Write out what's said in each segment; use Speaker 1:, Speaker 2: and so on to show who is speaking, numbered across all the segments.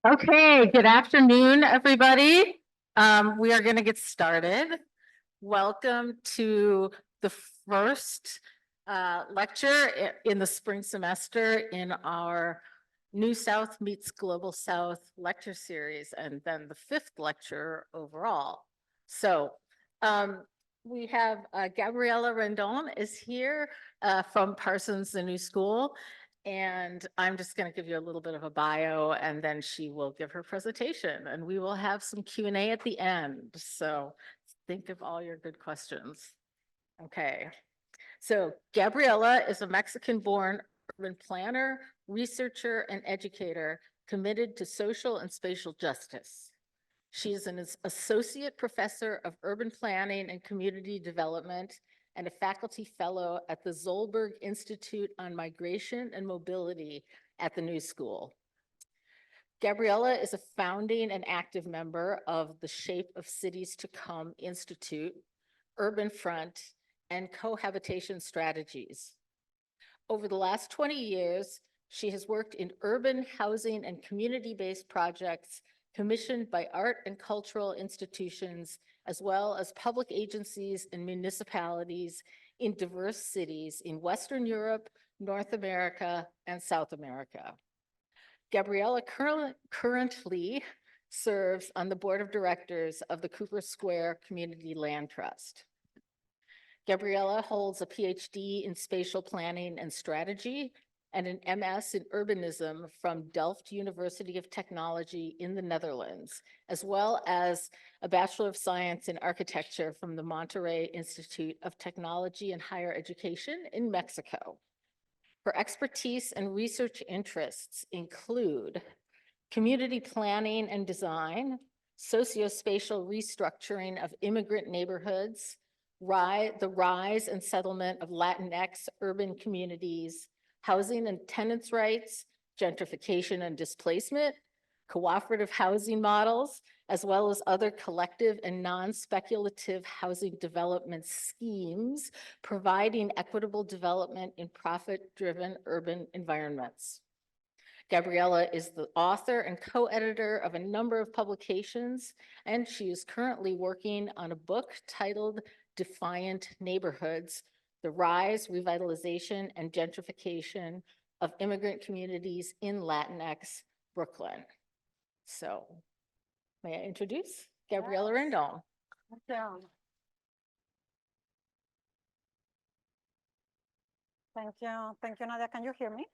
Speaker 1: Okay, good afternoon, everybody. We are going to get started. Welcome to the first lecture in the spring semester in our New South Meets Global South lecture series, and then the fifth lecture overall. So we have Gabriela Rendón is here from Parsons, the new school. And I'm just going to give you a little bit of a bio, and then she will give her presentation, and we will have some Q&A at the end. So think of all your good questions. Okay. So Gabriela is a Mexican-born urban planner, researcher, and educator committed to social and spatial justice. She is an associate professor of urban planning and community development and a faculty fellow at the Zollberg Institute on Migration and Mobility at the New School. Gabriela is a founding and active member of the Shape of Cities to Come Institute, Urban Front, and Cohabitation Strategies. Over the last 20 years, she has worked in urban housing and community-based projects commissioned by art and cultural institutions, as well as public agencies and municipalities in diverse cities in Western Europe, North America, and South America. Gabriela currently serves on the board of directors of the Cooper Square Community Land Trust. Gabriela holds a PhD in spatial planning and strategy and an MS in urbanism from Delft University of Technology in the Netherlands, as well as a Bachelor of Science in Architecture from the Monterrey Institute of Technology and Higher Education in Mexico. Her expertise and research interests include community planning and design, socio-spatial restructuring of immigrant neighborhoods, the rise and settlement of Latinx urban communities, housing and tenants' rights, gentrification and displacement, cooperative housing models, as well as other collective and non-speculative housing development schemes, providing equitable development in profit-driven urban environments. Gabriela is the author and co-editor of a number of publications, and she is currently working on a book titled Defiant Neighborhoods: The Rise, Revitalization, and Gentrification of Immigrant Communities in Latinx Brooklyn. So, may I introduce Gabriela Rendon?
Speaker 2: Thank you, Nadia. Can you hear me?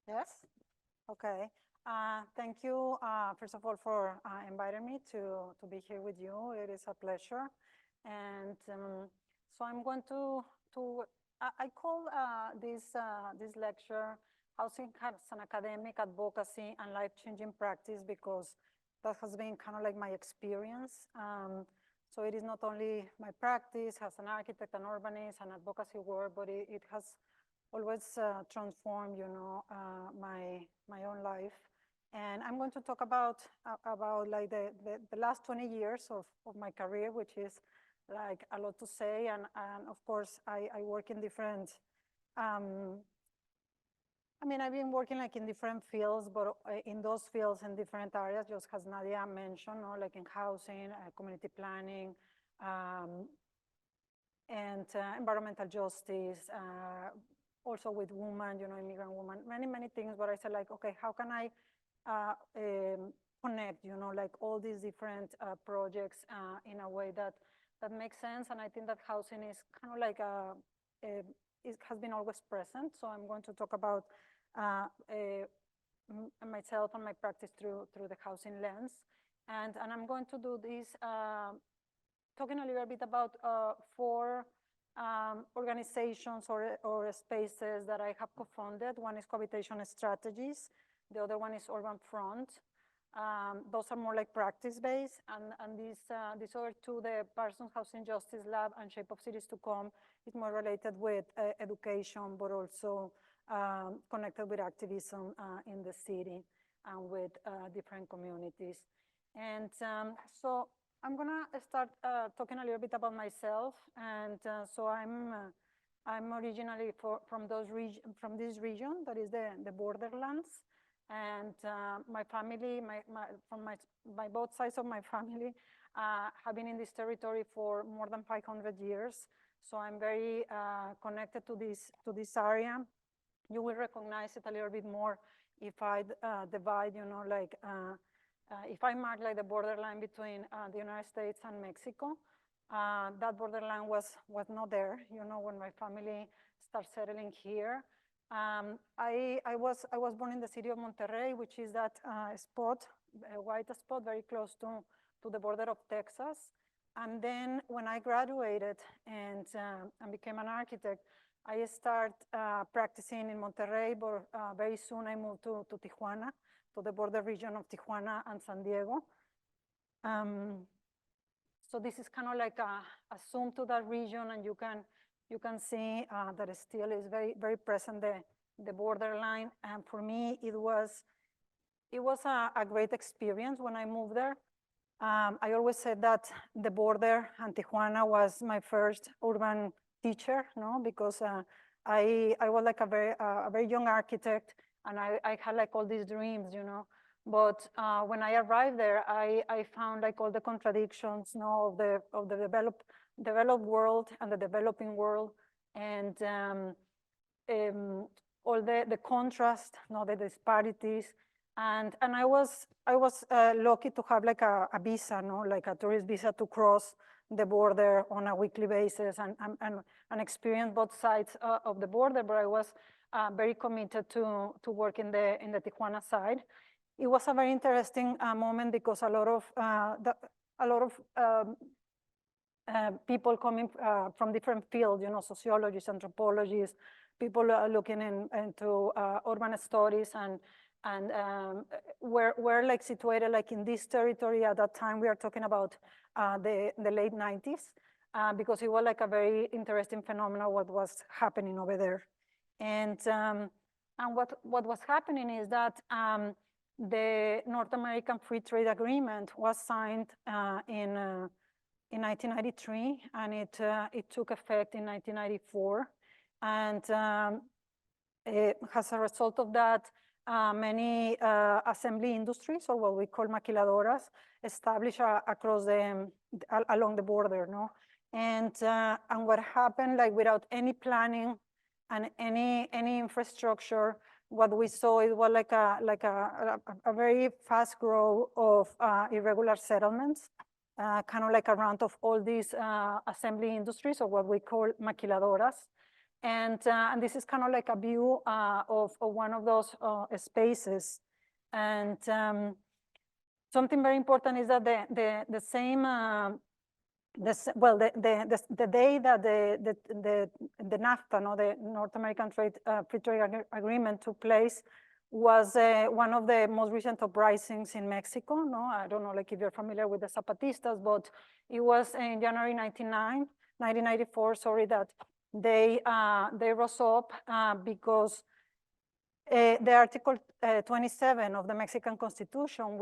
Speaker 2: Yes? Okay. Thank you, first of all, for inviting me to be here with you. It is a pleasure. And so I'm going to I call this lecture Housing as an Academic Advocacy and Life-Changing Practice, because that has been kind of like my experience. So it is not only my practice as an architect, an urbanist, and advocacy work, but it has always transformed, my own life. And I'm going to talk about like the last 20 years of my career, which is like a lot to say. And of course, I work in different, I've been working like in different fields, but in those fields in different areas, just as Nadia mentioned, like in housing, community planning, and environmental justice, also with women, immigrant women, many things. But I said like, okay, how can I connect, like all these different projects in a way that makes sense? And I think that housing is kind of like it has been always present. So I'm going to talk about myself and my practice through the housing lens. And I'm going to do this talking a little bit about 4 organizations or spaces that I have co-founded. One is Cohabitation Strategies. The other one is Urban Front. Those are more like practice-based. And these other 2, the Parsons Housing Justice Lab and Shape of Cities to Come, is more related with education, but also connected with activism in the city and with different communities. And so I'm gonna start talking a little bit about myself. And so I'm originally from this region that is the borderlands. And my family, my both sides of my family have been in this territory for more than 500 years. So I'm very connected to this area. You will recognize it a little bit more if I divide, if I mark like the borderline between the United States and Mexico. That borderline was not there, when my family started settling here. I was born in the city of Monterrey, which is that spot, a white spot very close to the border of Texas. And then when I graduated and became an architect, I started practicing in Monterrey, but very soon I moved to Tijuana, to the border region of Tijuana and San Diego. So this is kind of like a zoom to that region, and you can see that it still is very, very present, the borderline. And for me, it was a great experience when I moved there. I always said that the border and Tijuana was my first urban teacher, because I was like a very young architect, and I had like all these dreams, But when I arrived there, I found like all the contradictions, of the developed world and the developing world, and all the contrast, the disparities, and I was lucky to have like a visa, like a tourist visa to cross the border on a weekly basis and experience both sides of the border. But I was very committed to work in the Tijuana side. It was a very interesting moment because a lot of people coming from different fields, sociologists, anthropologists, people looking into urban studies, and we're like situated like in this territory at that time. We are talking about the late 90s, because it was like a very interesting phenomenon what was happening over there. And what was happening is that the North American Free Trade Agreement was signed in 1993, and it took effect in 1994. And as a result of that, many assembly industries, or what we call maquiladoras, established across along the border, And what happened, like without any planning and any infrastructure, what we saw, it was like a very fast growth of irregular settlements, kind of like around of all these assembly industries, or what we call maquiladoras. And this is kind of like a view of one of those spaces. And something very important is that the same, the day that the NAFTA, the North American Free Trade Agreement took place, was one of the most recent uprisings in Mexico. I don't know, like if you're familiar with the Zapatistas, but it was in January 1994. Sorry, that they rose up because the Article 27 of the Mexican Constitution,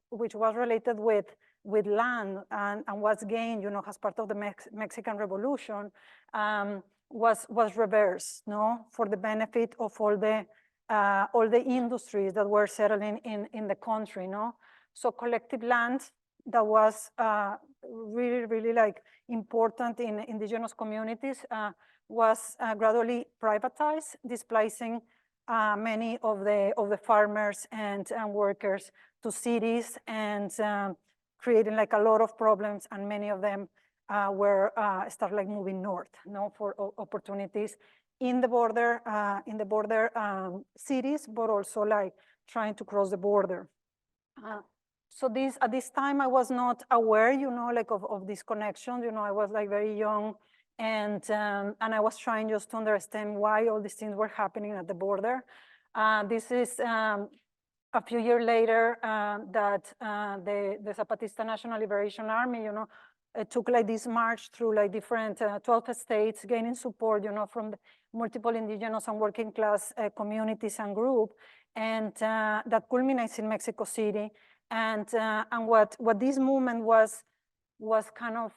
Speaker 2: which was related with land and was gained, as part of the Mexican Revolution, was reversed, for the benefit of all the industries that were settling in the country, So collective land that was really, really like important in indigenous communities was gradually privatized, displacing many of the farmers and workers to cities, and creating like a lot of problems, and many of them were start like moving north, for opportunities in the border cities, but also like trying to cross the border. So at this time, I was not aware, like of this connection. I was like very young, and I was trying just to understand why all these things were happening at the border. This is a few years later that the Zapatista National Liberation Army, took like this march through like different 12 states, gaining support, from the multiple indigenous and working class communities and groups, and that culminates in Mexico City. And what this movement was kind of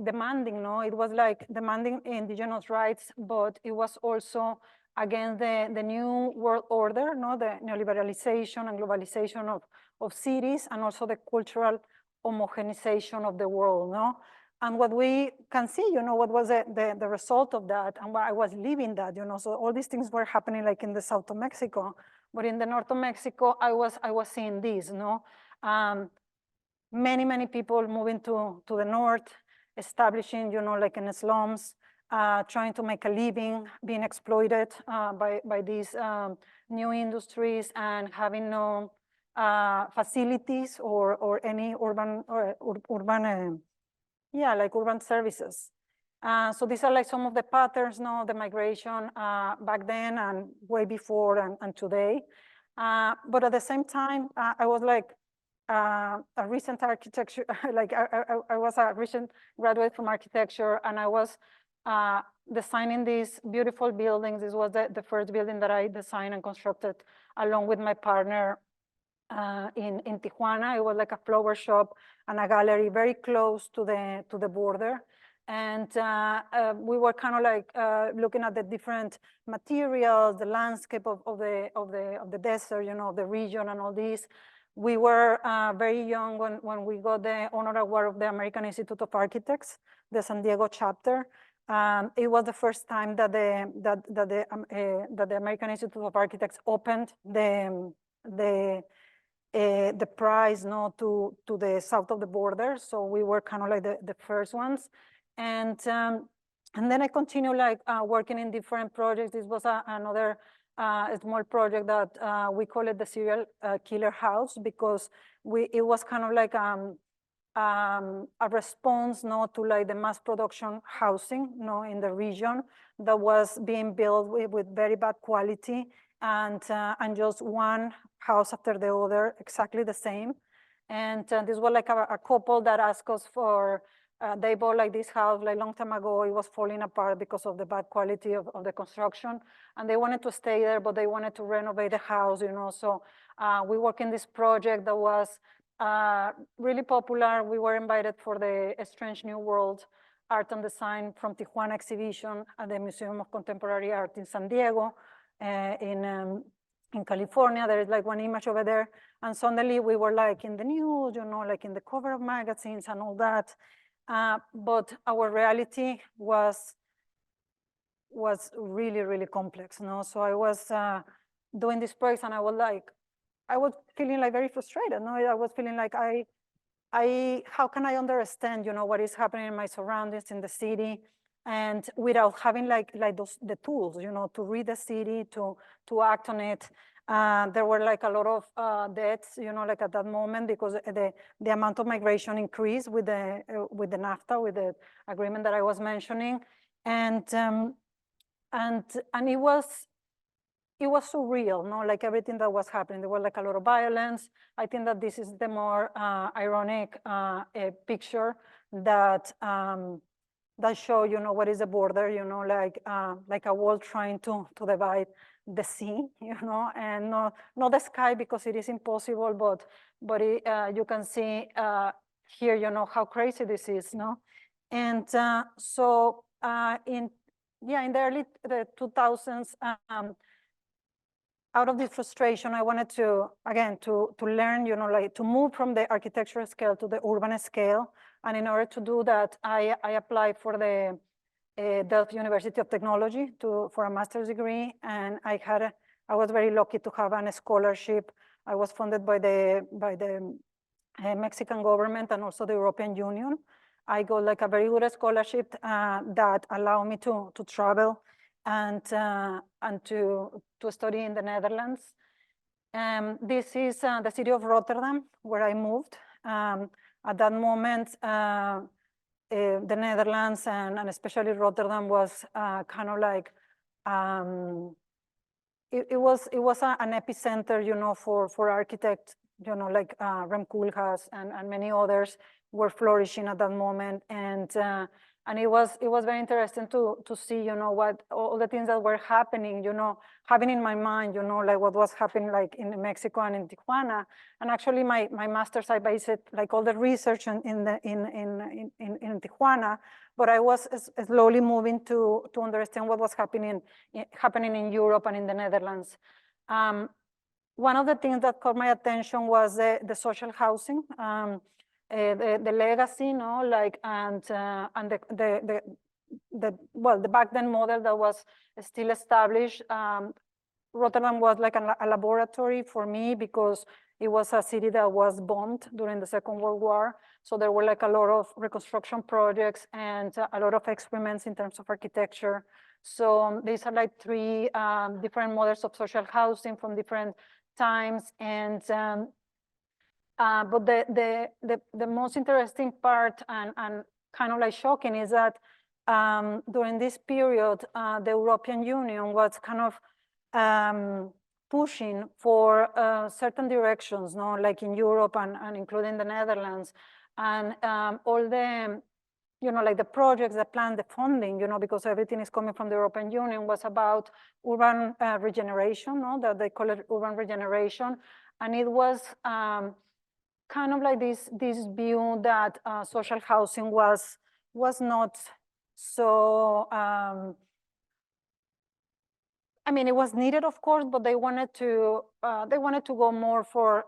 Speaker 2: demanding, It was like demanding indigenous rights, but it was also against the new world order, no, the neoliberalization and globalization of cities, and also the cultural homogenization of the world, no? And what we can see, what was the result of that, and why I was living that, so all these things were happening like in the south of Mexico, but in the north of Mexico, I was seeing this, no? Many people moving to the north, establishing, like in the slums, trying to make a living, being exploited by these new industries, and having no facilities or any urban urban services. So these are like some of the patterns, no, the migration back then and way before and today. But at the same time, I was like a recent architecture, like I was a recent graduate from architecture, and I was designing these beautiful buildings. This was the first building that I designed and constructed along with my partner in Tijuana. It was like a flower shop and a gallery very close to the border. And we were kind of like looking at the different materials, the landscape of the desert, the region and all this. We were very young when we got the honor award of the American Institute of Architects, the San Diego chapter. It was the first time that the American Institute of Architects opened the prize, no, to the south of the border. So we were kind of like the first ones. And then I continued like working in different projects. This was another small project that we call it the serial killer house, because it was kind of like a response, no, to like the mass production housing, no, in the region that was being built with very bad quality, and just one house after the other, exactly the same. And this was like a couple that asked us for, they bought like this house like long time ago. It was falling apart because of the bad quality of the construction, and they wanted to stay there, but they wanted to renovate the house, So we worked in this project that was really popular. We were invited for the Strange New World Art and Design from Tijuana exhibition at the Museum of Contemporary Art in San Diego, in California. There is like one image over there, and suddenly we were like in the news, like in the cover of magazines and all that. But our reality was really, really complex, no? So I was doing this project, and I was feeling like very frustrated, no? I was feeling like how can I understand, what is happening in my surroundings in the city, and without having like the tools, to read the city, to act on it. There were like a lot of deaths, like at that moment, because the amount of migration increased with the NAFTA, with the agreement that I was mentioning, and it was surreal, no? Like everything that was happening. There was like a lot of violence. I think that this is the more ironic picture that show, what is the border, like a wall trying to divide the sea, and not the sky, because it is impossible, but you can see here, how crazy this is, no? And so in the early 2000s, out of this frustration, I wanted to, again, to learn, like to move from the architectural scale to the urban scale. And in order to do that, I applied for the Delft University of Technology for a master's degree. And I was very lucky to have a scholarship. I was funded by the Mexican government and also the European Union. I got like a very good scholarship that allowed me to travel and to study in the Netherlands. This is the city of Rotterdam, where I moved. At that moment, the Netherlands and especially Rotterdam was kind of like, it was an epicenter, for architects, like Rem Koolhaas and many others were flourishing at that moment. And And it was very interesting to see, you know, what all the things that were happening, you know, having in my mind, you know, like what was happening like in Mexico and in Tijuana. And actually my master's, I based it like all the research in Tijuana, but I was slowly moving to understand what was happening in Europe and in the Netherlands. One of the things that caught my attention was the social housing. The legacy, no, like, and the back then model that was still established. Rotterdam was like a laboratory for me because it was a city that was bombed during the Second World War. So there were like a lot of reconstruction projects and a lot of experiments in terms of architecture. So these are like three different models of social housing from different times. And but the most interesting part and kind of like shocking is that during this period, the European Union was kind of pushing for certain directions, no, like in Europe and including the Netherlands, and all the, you know, like the projects, the plan, the funding, you know, because everything is coming from the European Union, was about urban regeneration, no, that they call it urban regeneration, and it was kind of like this view that social housing was not so. I mean, it was needed, of course, but they wanted to go more for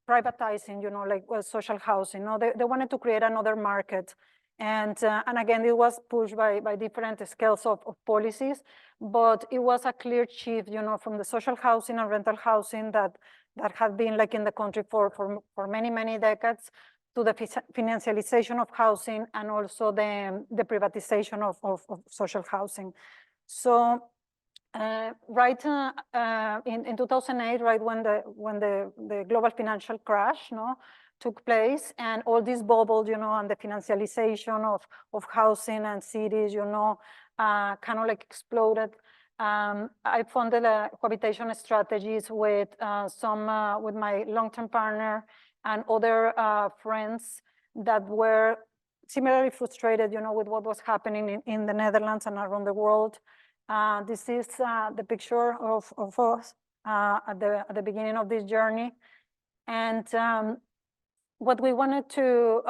Speaker 2: privatizing, you know, like social housing. No, they wanted to create another market, and again, it was pushed by different scales of policies, but it was a clear shift, you know, from the social housing and rental housing that had been like in the country for many decades, to the financialization of housing and also the privatization of social housing. So right in 2008, right when the global financial crash, no, took place, and all this bubble, you know, and the financialization of housing and cities, you know, kind of like exploded. I funded cohabitation strategies with with my long-term partner and other friends that were similarly frustrated, you know, with what was happening in the Netherlands and around the world. This is the picture of us at the beginning of this journey, and what we wanted to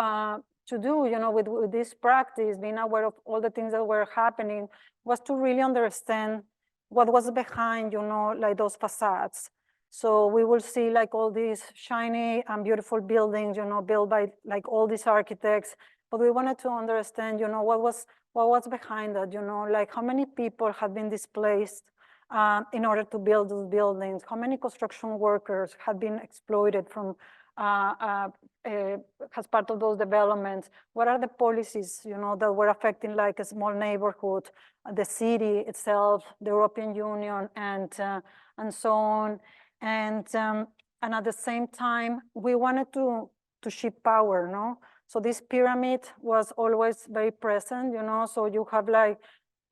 Speaker 2: do, you know, with this practice, being aware of all the things that were happening, was to really understand what was behind, you know, like those facades. So we will see like all these shiny and beautiful buildings, you know, built by like all these architects, but we wanted to understand, you know, what was behind that, you know, like how many people had been displaced in order to build those buildings, how many construction workers had been exploited from as part of those developments, what are the policies, you know, that were affecting like a small neighborhood, the city itself, the European Union, and so on. And at the same time, we wanted to shift power, no? So this pyramid was always very present, you know, so you have like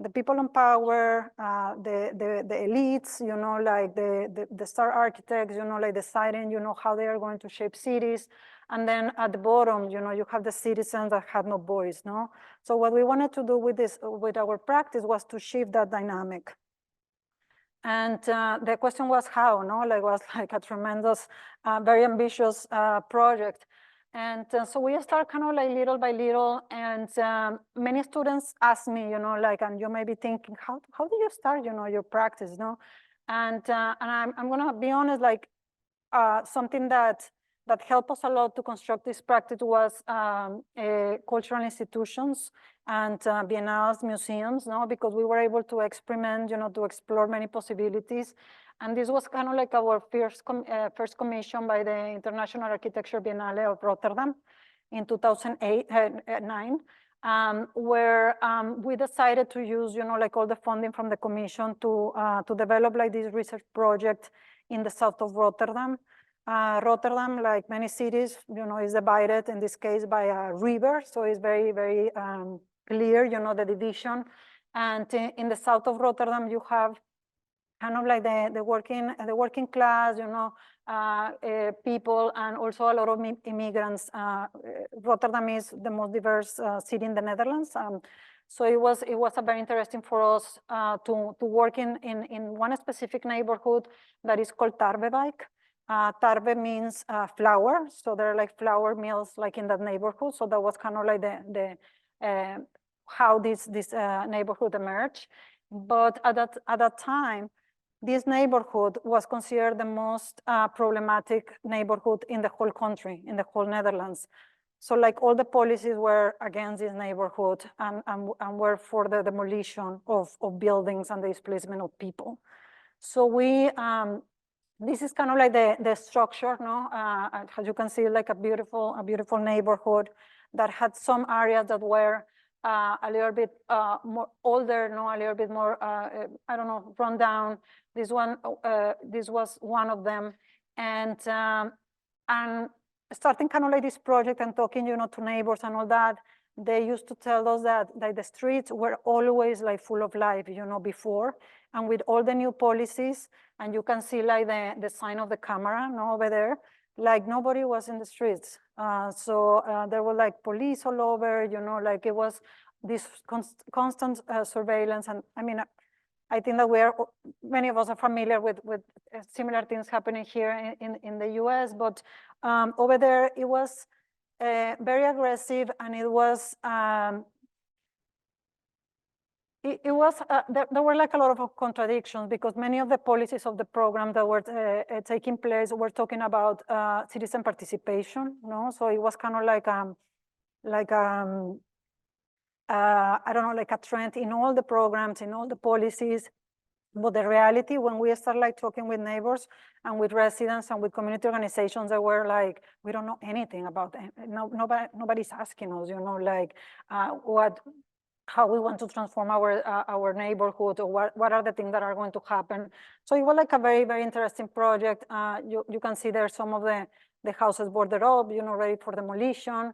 Speaker 2: the people in power, the elites, you know, like the star architects, you know, like deciding, you know, how they are going to shape cities. And then at the bottom, you know, you have the citizens that had no voice, no? So what we wanted to do with our practice was to shift that dynamic. And the question was how, no? Like, was like a tremendous, very ambitious project. And so we start kind of like little by little, and many students ask me, you know, like, and you may be thinking, how did you start, you know, your practice, no? And I'm gonna be honest, like, something that helped us a lot to construct this practice was cultural institutions and biennales, museums, no? Because we were able to experiment, you know, to explore many possibilities. And this was kind of like our first commission by the International Architecture Biennale of Rotterdam in 2009, where we decided to use, you know, like all the funding from the commission to develop like this research project in the south of Rotterdam. Rotterdam, like many cities, you know, is divided in this case by a river, so it's very, very clear, you know, the division. And in the south of Rotterdam, you have kind of like the working class, you know, people, and also a lot of immigrants. Rotterdam is the most diverse city in the Netherlands. So it was a very interesting for us to work in one specific neighborhood that is called Tarvevike. Tarve means flour, so there are like flour mills like in that neighborhood. So that was kind of like how this neighborhood emerged. But at that time, this neighborhood was considered the most problematic neighborhood in the whole country, in the whole Netherlands. So like all the policies were against this neighborhood and were for the demolition of buildings and the displacement of people. So we, this is kind of like the structure, no? As you can see, like a beautiful neighborhood that had some areas that were a little bit more older, no, a little bit more, I don't know, run down. This was one of them. And starting kind of like this project and talking, you know, to neighbors and all that, they used to tell us that the streets were always like full of life, you know, before. And with all the new policies, and you can see like the sign of the camera, no, over there, like nobody was in the streets. So there were like police all over, you know, like it was this constant surveillance. And I mean, I think that many of us are familiar with similar things happening here in the US, but over there it was very aggressive, and it was, there were like a lot of contradictions, because many of the policies of the program that were taking place were talking about citizen participation, no? So it was kind of like I don't know, like a trend in all the programs, in all the policies. But the reality, when we start like talking with neighbors and with residents and with community organizations, that were like, we don't know anything about them. Nobody's asking us, you know, like how we want to transform our neighborhood, or what are the things that are going to happen. So it was like a very interesting project. You can see there some of the houses boarded up, you know, ready for demolition.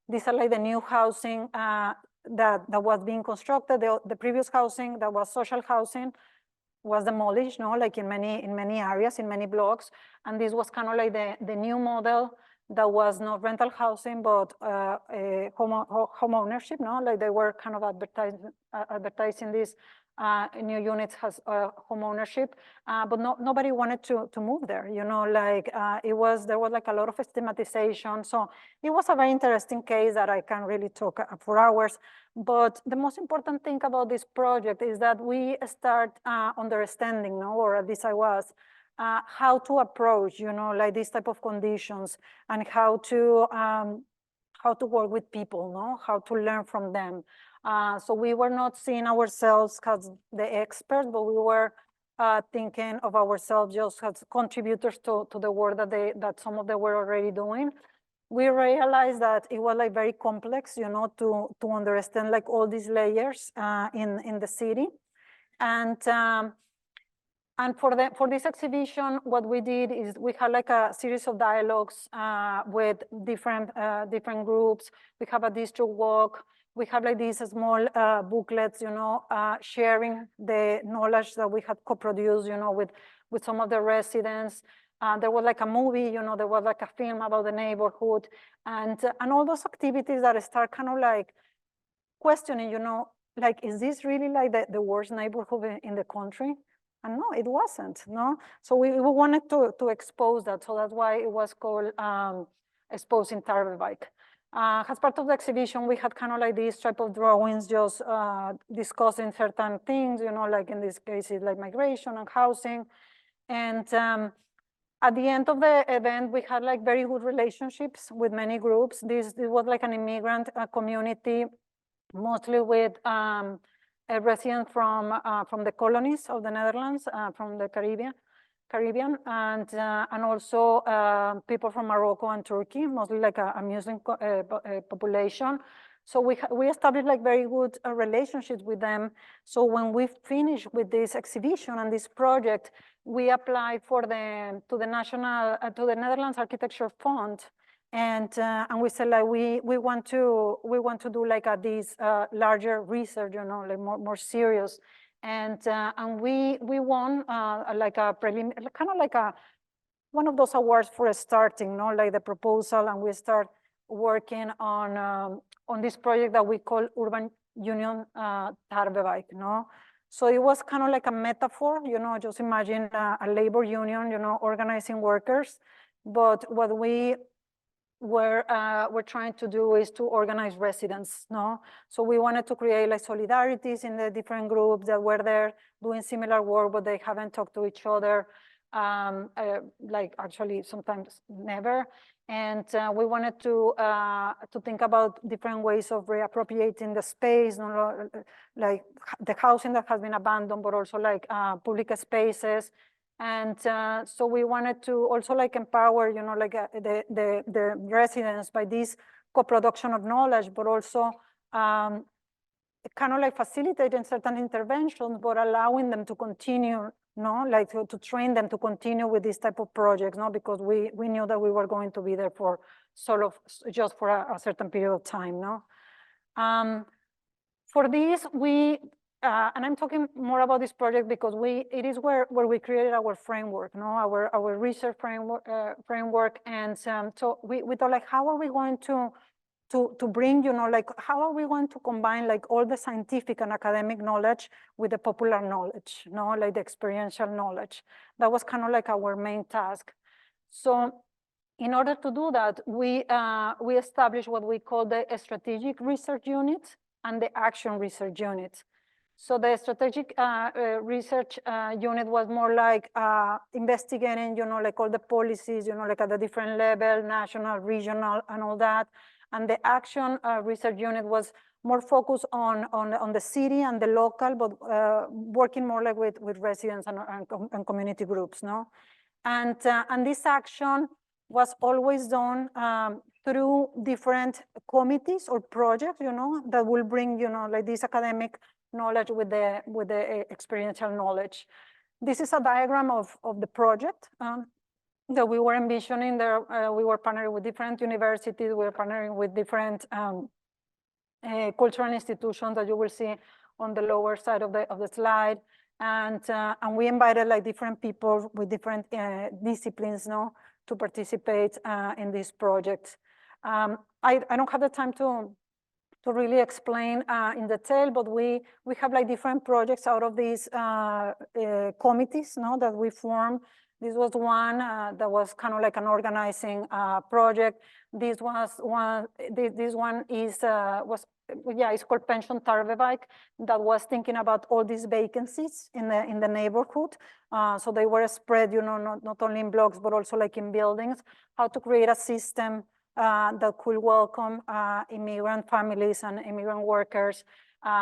Speaker 2: These are like the new housing that was being constructed. The previous housing that was social housing was demolished, no, like in many areas, in many blocks. And this was kind of like the new model that was not rental housing, but home ownership, no? Like they were kind of advertising these new units as home ownership, but nobody wanted to move there, you know, like there was like a lot of stigmatization. So it was a very interesting case that I can really talk for hours. But the most important thing about this project is that we start understanding, no, or at least I was, how to approach, you know, like this type of conditions, and how to work with people, no, how to learn from them. So we were not seeing ourselves as the experts, but we were thinking of ourselves just as contributors to the work that some of them were already doing. We realized that it was like very complex, you know, to understand like all these layers in the city. And for this exhibition, what we did is we had like a series of dialogues with different groups. We have a district walk. We have like these small booklets, you know, sharing the knowledge that we had co-produced, you know, with some of the residents. There was like a movie, you know, there was like a film about the neighborhood, and all those activities that start kind of like questioning, you know, like, is this really like the worst neighborhood in the country? And no, it wasn't, no? So we wanted to expose that. So that's why it was called Exposing Tarvevike. As part of the exhibition, we had kind of like these type of drawings, just discussing certain things, you know, like in this case, it's like migration and housing. And at the end of the event, we had like very good relationships with many groups. This was like an immigrant community, mostly with a resident from the colonies of the Netherlands, from the Caribbean, and also people from Morocco and Turkey, mostly like a Muslim population. So we established like very good relationships with them. So when we finished with this exhibition and this project, we applied to the Netherlands Architecture Fund. And we said like we want to do like this larger research, you know, like more serious, and we won like a preliminary, kind of like one of those awards for starting, no, like the proposal, and we start working on this project that we call union Tarbevike, no? So it was kind of like a metaphor, just imagine a labor union, organizing workers. But what we're trying to do is to organize residents, no? So we wanted to create like solidarities in the different groups that were there doing similar work, but they haven't talked to each other, like actually sometimes never. And we wanted to think about different ways of reappropriating the space, like the housing that has been abandoned, but also like public spaces. And so we wanted to also like empower, like the residents by this co-production of knowledge, but also kind of like facilitating certain interventions, but allowing them to continue, like to train them to continue with this type of projects, because we knew that we were going to be there for sort of just for a certain period of time, For this, and I'm talking more about this project because it is where we created our framework, our research framework. And so we thought like, how are we going to bring, like, how are we going to combine like all the scientific and academic knowledge with the popular knowledge, like the experiential knowledge? That was kind of like our main task. So in order to do that, we established what we call the strategic research unit and the action research unit. So the strategic research unit was more like investigating, like all the policies, like at the different level, national, regional, and all that. And the action research unit was more focused on the city and the local, but working more like with residents and community groups, And this action was always done through different committees or projects, that will bring, like this academic knowledge with the experiential knowledge. This is a diagram of the project that we were envisioning. There, we were partnering with different universities. We were partnering with different cultural institutions that you will see on the lower side of the slide. And we invited like different people with different disciplines, to participate in this project. I don't have the time to really explain in detail, but we have like different projects out of these committees, that we form. This was one that was kind of like an organizing project. This was one. This one is it's called Pension Tarbevike, that was thinking about all these vacancies in the neighborhood. So they were spread, not only in blocks but also like in buildings. How to create a system that could welcome immigrant families and immigrant workers,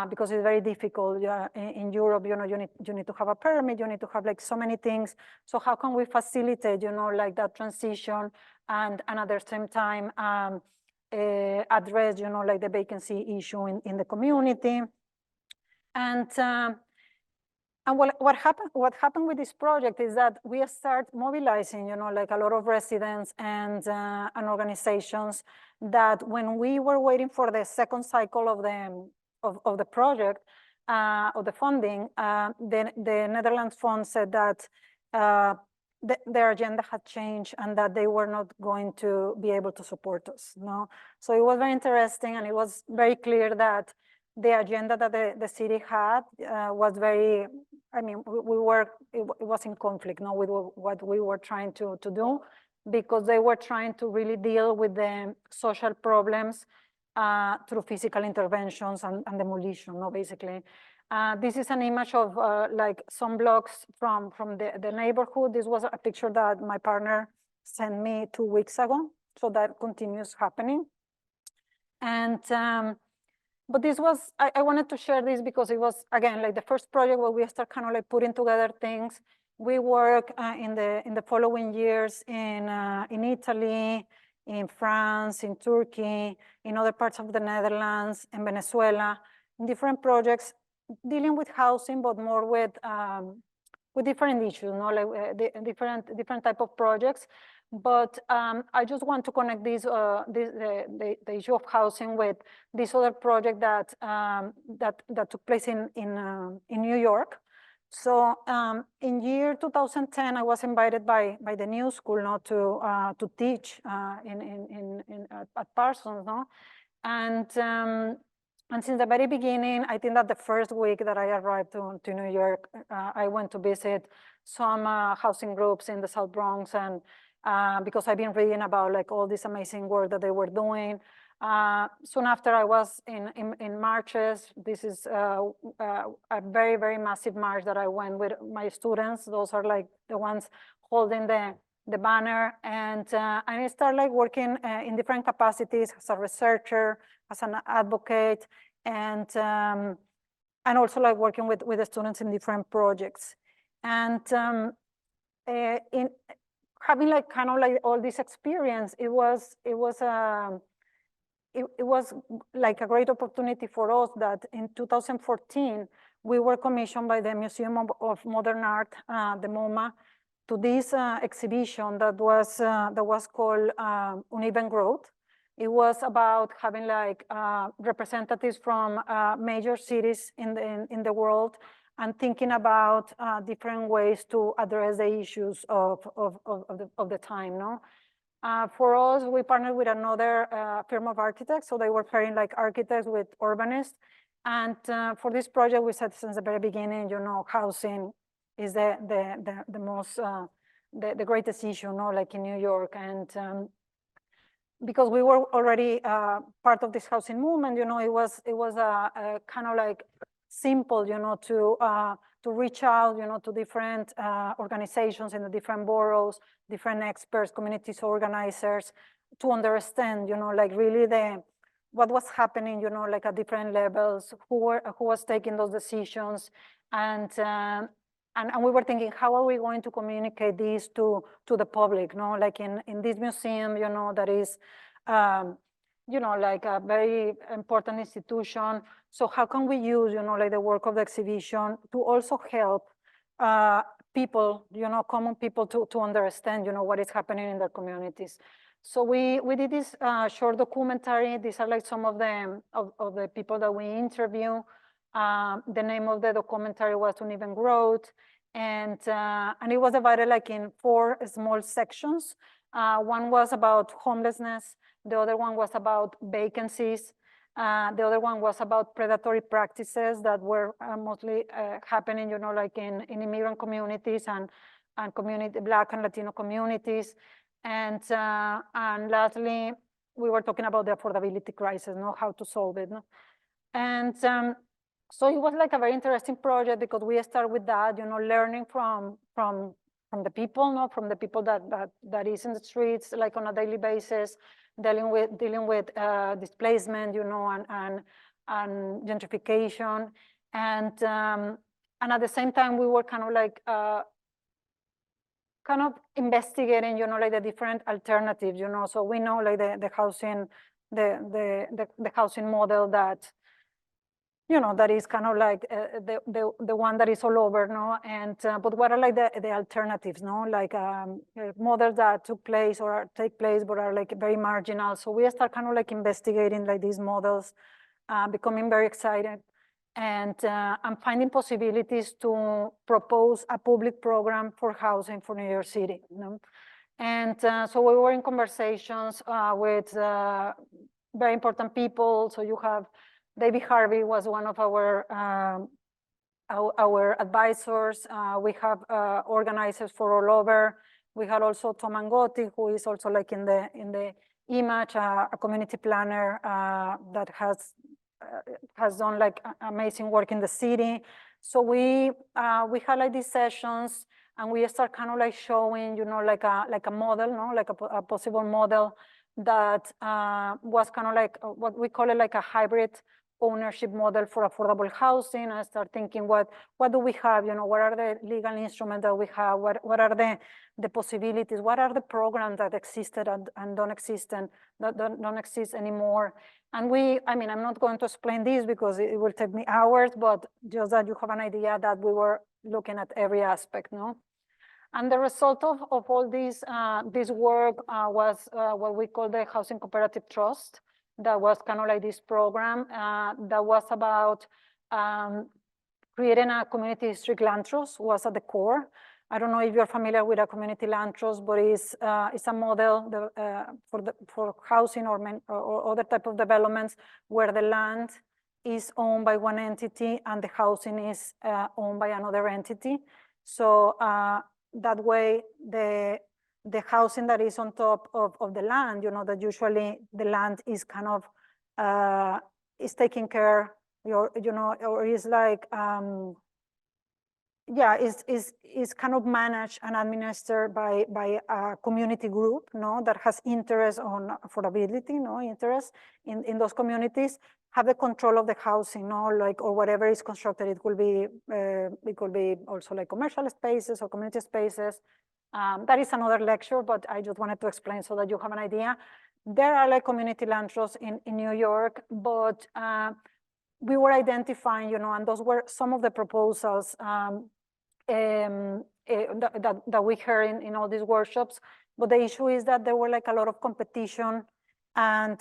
Speaker 2: because it's very difficult in Europe. You need to have a permit, you need to have like so many things. So how can we facilitate, like that transition, and at the same time address, like the vacancy issue in the community. And what happened with this project is that we start mobilizing, like a lot of residents and organizations, that when we were waiting for the second cycle of the project, of the funding, the Netherlands Fund said that their agenda had changed and that they were not going to be able to support us. So it was very interesting, and it was very clear that the agenda that the city had was very, it was in conflict with what we were trying to do, because they were trying to really deal with the social problems through physical interventions and demolition, basically. This is an image of like some blocks from the neighborhood. This was a picture that my partner sent me 2 weeks ago. So that continues happening. And but this was, I wanted to share this because it was, again, like the first project where we start kind of like putting together things. We work in the following years in Italy, in France, in Turkey, in other parts of the Netherlands, in Venezuela, in different projects dealing with housing, but more with different issues, like different type of projects. But I just want to connect this the issue of housing with this other project that took place in New York. So in year 2010, I was invited by the new school to teach at Parsons, and And since the very beginning, I think that the first week that I arrived to New York, I went to visit some housing groups in the South Bronx, and because I've been reading about like all this amazing work that they were doing. Soon after, I was in marches. This is a very, very massive march that I went with my students. Those are like the ones holding the banner, and I started like working in different capacities as a researcher, as an advocate, and also like working with the students in different projects. And in having like kind of like all this experience, it was like a great opportunity for us that in 2014, we were commissioned by the Museum of Modern Art, the MoMA, to this exhibition that was called Uneven Growth. It was about having like representatives from major cities in the world and thinking about different ways to address the issues of the time, no? For us, we partnered with another firm of architects, so they were pairing like architects with urbanists. And for this project, we said since the very beginning, you know, housing is the most the greatest issue, no, like in New York. And because we were already part of this housing movement, you know, it was a kind of like simple, you know, to reach out, you know, to different organizations in the different boroughs, different experts, communities, organizers, to understand, you know, like really what was happening, you know, like at different levels, who was taking those decisions, and we were thinking, how are we going to communicate this to the public, no? Like in this museum, you know, that is, you know, like a very important institution. So how can we use, you know, like the work of the exhibition to also help people, you know, common people to understand, you know, what is happening in their communities. So we did this short documentary. These are like some of the people that we interview. The name of the documentary was Uneven Growth, and it was divided like in 4 small sections. One was about homelessness. The other one was about vacancies. The other one was about predatory practices that were mostly happening, you know, like in immigrant communities and Black and Latino communities. And lastly, we were talking about the affordability crisis, no, how to solve it. No? And so it was like a very interesting project because we start with that, you know, learning from the people, no, from the people that is in the streets, like on a daily basis, dealing with displacement, you know, and gentrification, and at the same time we were kind of like investigating, you know, like the different alternatives, you know. So we know like the housing model that, you know, that is kind of like the one that is all over, no? And but what are like the alternatives, no? Like models that took place or take place but are like very marginal. So we start kind of like investigating like these models, becoming very excited, and finding possibilities to propose a public program for housing for New York City, you know? And so we were in conversations with very important people. So you have David Harvey was one of our advisors. We have organizers for all over. We had also Tom Angotti, who is also like in the image, a community planner that has done like amazing work in the city. So we had like these sessions, and we start kind of like showing, you know, like a model, no, like a possible model that was kind of like what we call it, like a hybrid ownership model for affordable housing. I start thinking, what do we have? You know, what are the legal instruments that we have? What are the possibilities? What are the programs that existed and don't exist and that don't exist anymore? And I mean, I'm not going to explain this because it will take me hours, but just that you have an idea that we were looking at every aspect, no? And the result of all this work was what we call the Housing Cooperative Trust. That was kind of like this program that was about creating a community district land trust, was at the core. I don't know if you're familiar with a community land trust, but it's a model for housing or other type of developments where the land is owned by one entity and the housing is owned by another entity. So that way, the housing that is on top of the land, that usually the land is kind of is taking care, or is like is kind of managed and administered by a community group, that has interest on affordability, interest in those communities, have the control of the housing, or whatever is constructed. It could be also like commercial spaces or community spaces. That is another lecture, but I just wanted to explain so that you have an idea. There are like community land trusts in New York, but we were identifying, and those were some of the proposals that we heard in all these workshops. But the issue is that there were like a lot of competition and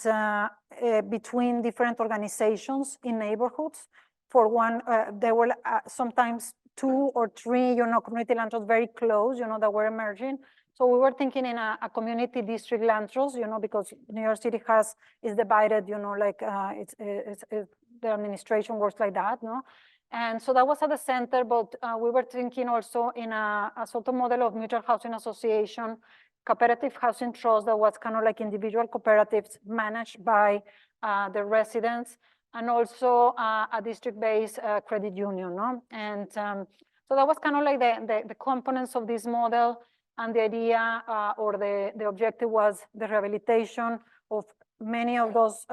Speaker 2: between different organizations in neighborhoods. For one, there were sometimes 2 or 3, community land trusts very close, that were emerging. So we were thinking in a community district land trust, because New York City is divided, like the administration works like that, no? And so that was at the center, but we were thinking also in a sort of model of mutual housing association, cooperative housing trust that was kind of like individual cooperatives managed by the residents, and also a district-based credit union, no? And so that was kind of like the components of this model, and the idea or the objective was the rehabilitation of many of those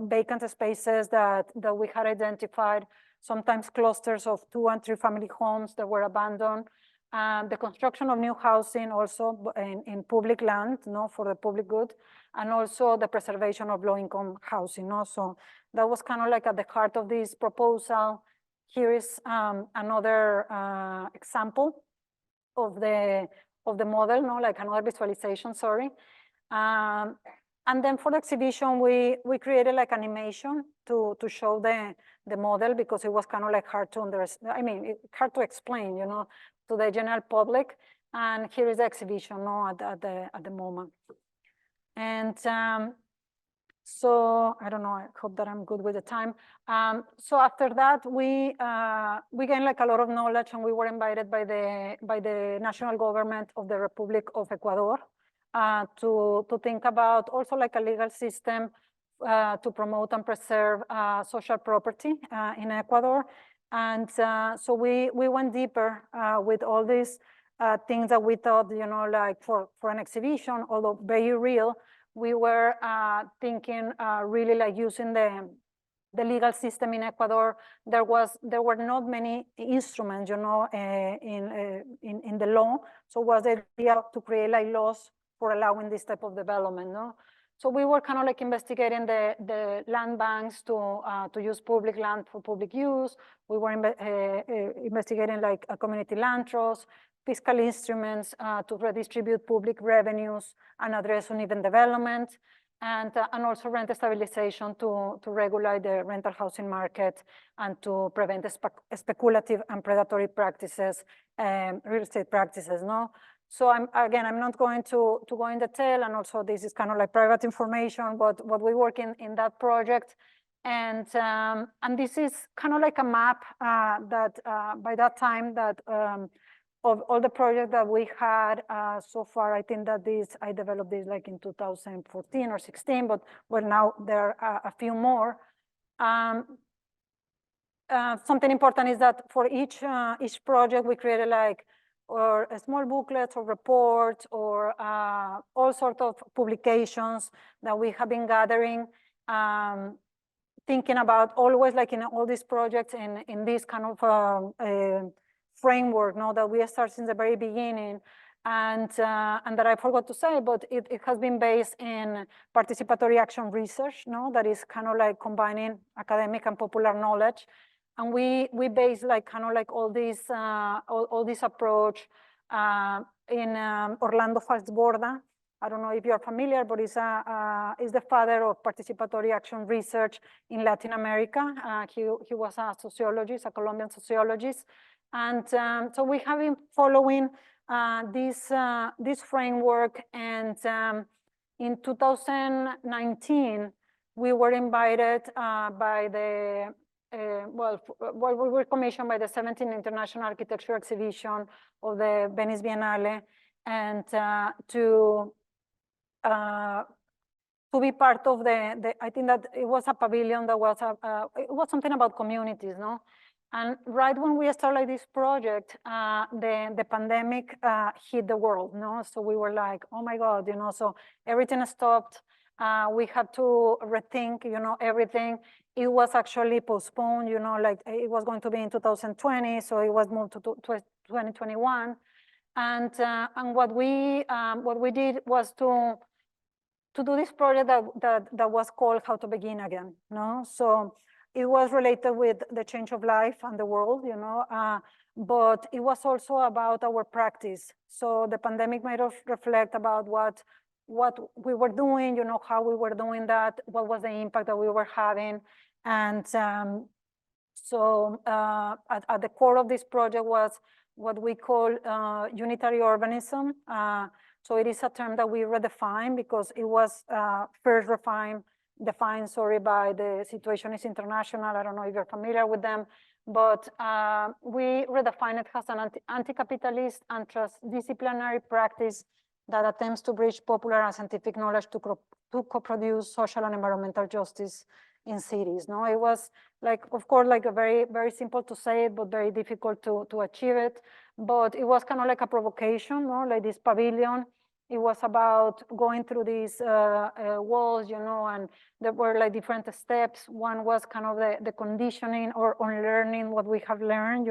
Speaker 2: vacant spaces that we had identified, sometimes clusters of 2 and 3 family homes that were abandoned, and the construction of new housing also in public land, for the public good, and also the preservation of low-income housing. So that was kind of like at the heart of this proposal. Here is another example of the model, like another visualization, sorry. And then for the exhibition, we created like animation to show the model, because it was kind of like hard to understand. I mean, hard to explain, to the general public. And here is the exhibition, at the moment. And so I don't know. I hope that I'm good with the time. So after that, we gained like a lot of knowledge, and we were invited by the national government of the Republic of Ecuador to think about also like a legal system to promote and preserve social property in Ecuador. And so we went deeper with all these things that we thought, like for an exhibition, although very real, we were thinking really like using the legal system in Ecuador. There were not many instruments, in the law. So was the idea to create like laws for allowing this type of development, no? So we were kind of like investigating the land banks to use public land for public use. We were investigating like a community land trust, fiscal instruments to redistribute public revenues and address uneven development, and also rent stabilization to regulate the rental housing market and to prevent speculative and predatory practices, real estate practices, no? So I'm not going to go in detail, and also this is kind of like private information, but what we work in that project. And this is kind of like a map that by that time that of all the projects that we had so far. I think that I developed this like in 2014 or 16, but well, now there are a few more. Something important is that for each project we created like or a small booklets or reports or all sorts of publications that we have been gathering, thinking about always like in all these projects in this kind of framework, that we start since the very beginning, and that I forgot to say, but it has been based in participatory action research, that is kind of like combining academic and popular knowledge. And we base like kind of like all this approach in Orlando Falsborda. I don't know if you're familiar, but is the father of participatory action research in Latin America. He was a sociologist, a Colombian sociologist. And so we have been following this framework. And in 2019, we were invited by the we were commissioned by the 17th International Architecture Exhibition of the Venice Biennale, and to be part of I think that it was a pavilion that was, it was something about communities, no? And right when we started this project, the pandemic hit the world, no? So we were like, oh my God, so everything stopped. We had to rethink, everything. It was actually postponed, like it was going to be in 2020, so it was moved to 2021. And what we did was to do this project that was called How to Begin Again, no? So it was related with the change of life and the world, but it was also about our practice. So the pandemic made us reflect about what we were doing, how we were doing that, what was the impact that we were having. And so at the core of this project was what we call unitary urbanism. So it is a term that we redefine because it was first defined, by the Situationist International. I don't know if you're familiar with them, but we redefine it as an anti-capitalist and transdisciplinary practice that attempts to bridge popular and scientific knowledge to co-produce social and environmental justice in cities. No, it was like, of course, like a very simple to say it, but very difficult to achieve it. But it was kind of like a provocation, no? Like this pavilion. It was about going through these walls, and there were like different steps. One was kind of the conditioning or unlearning what we have learned,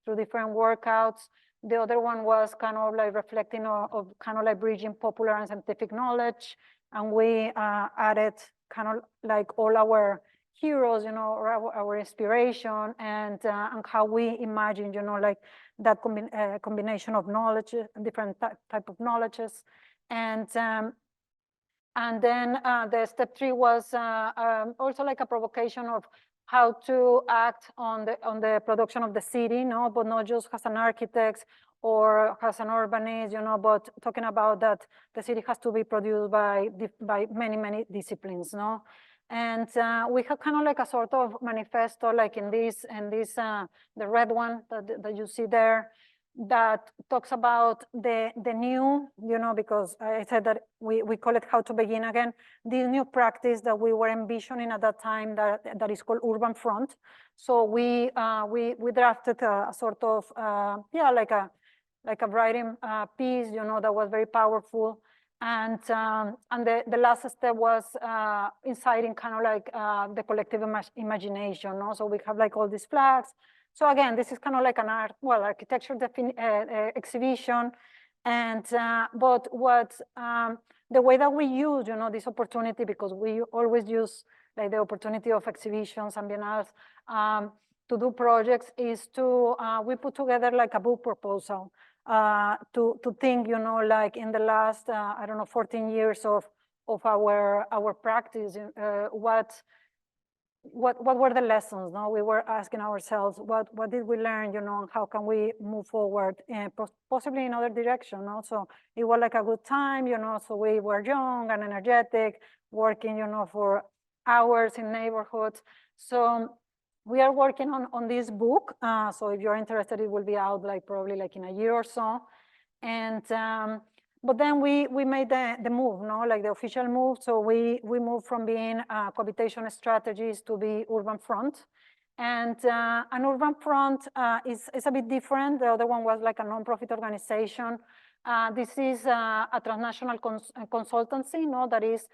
Speaker 2: through different workouts. The other one was kind of like reflecting of kind of like bridging popular and scientific knowledge. And we added kind of like all our heroes, or our inspiration, and how we imagine, like that combination of knowledge, different type of knowledges. And then the step 3 was also like a provocation of how to act on the production of the city, but not just as an architect or as an urbanist, but talking about that the city has to be produced by many disciplines, no? And we have kind of like a sort of manifesto, like in this, the red one that you see there, that talks about the new, because I said that we call it How to Begin Again, this new practice that we were envisioning at that time that is called urban front. So we drafted a sort of, like a writing piece, that was very powerful. And the last step was inciting kind of like the collective imagination, no? So we have like all these flags. So again, this is kind of like an architecture exhibition. And but what the way that we use, this opportunity, because we always use like the opportunity of exhibitions and biennales to do projects, is to we put together like a book proposal. To think, like in the last, I don't know, 14 years of our practice, what were the lessons? No, we were asking ourselves, what did we learn? And how can we move forward, possibly in other direction? So it was like a good time, So we were young and energetic, working, for hours in neighborhoods. So we are working on this book. So if you're interested, it will be out like probably like in a year or so. And but then we made the move, like the official move. So we moved from being cohabitation strategies to be urban front. And an urban front is a bit different. The other one was like a non-profit organization. This is a transnational consultancy, that is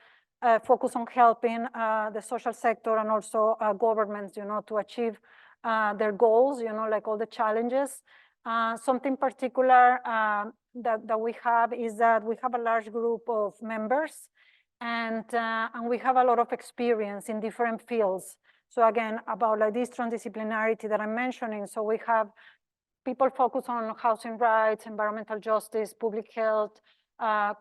Speaker 2: focus on helping the social sector and also governments, to achieve their goals, like all the challenges. Something particular that we have is that we have a large group of members, and we have a lot of experience in different fields. So again, about like this transdisciplinarity that I'm mentioning. So we have people focus on housing rights, environmental justice, public health,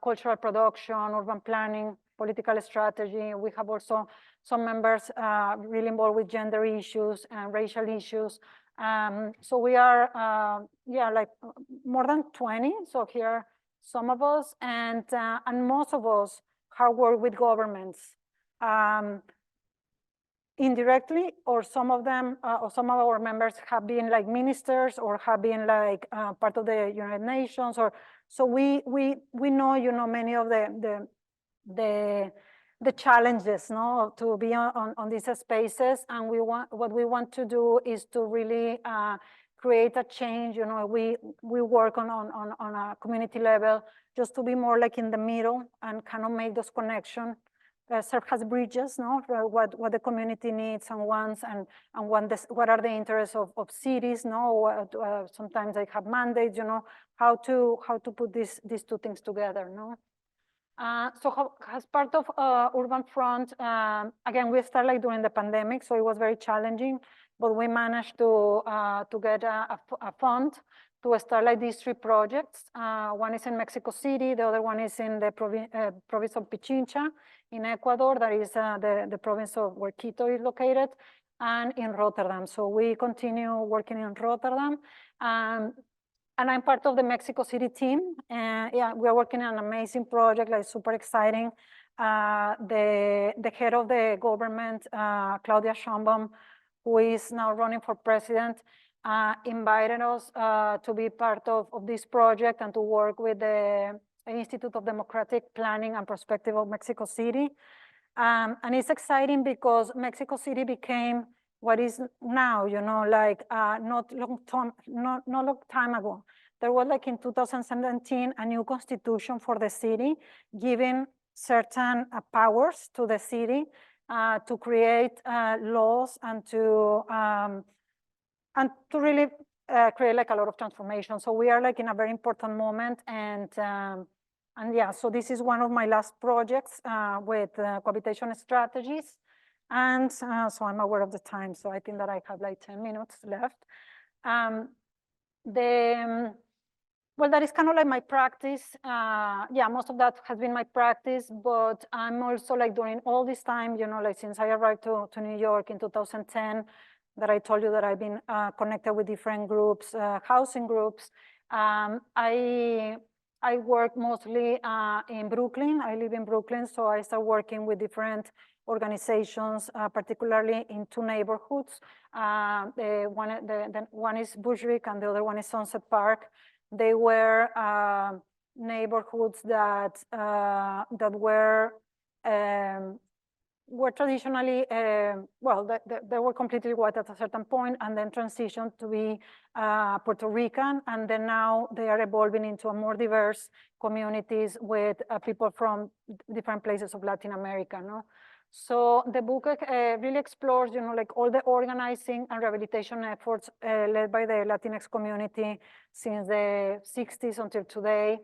Speaker 2: cultural production, urban planning, political strategy. We have also some members really involved with gender issues and racial issues. So we are, like more than 20. So here, some of us, and most of us have worked with governments. indirectly, or some of them, or some of our members have been like ministers or have been like part of the United Nations, or so we know, many of the challenges, no, to be on these spaces, and what we want to do is to really create a change. We work on a community level just to be more like in the middle and kind of make those connections, serve as bridges, no, for what the community needs and wants, and what are the interests of cities, no. Sometimes they have mandates, how to put these two things together, no. So as part of Urban Front, again, we started like during the pandemic, so it was very challenging, but we managed to get a fund to start like these 3 projects. One is in Mexico City, the other one is in the province of Pichincha in Ecuador, that is the province of where Quito is located, and in Rotterdam. So we continue working in Rotterdam. And I'm part of the Mexico City team. And yeah, we are working on an amazing project, like super exciting. The head of the government, Claudia Sheinbaum, who is now running for president, invited us to be part of this project and to work with the Institute of Democratic Planning and Perspective of Mexico City. And it's exciting because Mexico City became what is now, like not long time ago. There was like in 2017 a new constitution for the city, giving certain powers to the city to create laws and to really create like a lot of transformation. So we are like in a very important moment, and yeah, so this is one of my last projects with cohabitation strategies. And so I'm aware of the time, so I think that I have like 10 minutes left. Well, that is kind of like my practice. Yeah, most of that has been my practice, but I'm also like during all this time, like since I arrived to New York in 2010, that I told you that I've been connected with different groups, housing groups. I work mostly in Brooklyn. I live in Brooklyn, so I started working with different organizations, particularly in 2 neighborhoods. The one is Bushwick and the other one is Sunset Park. They were neighborhoods that were traditionally, they were completely white at a certain point, and then transitioned to be Puerto Rican, and then now they are evolving into a more diverse communities with people from different places of Latin America, no? So the book really explores, like all the organizing and rehabilitation efforts led by the Latinx community since the 60s until today.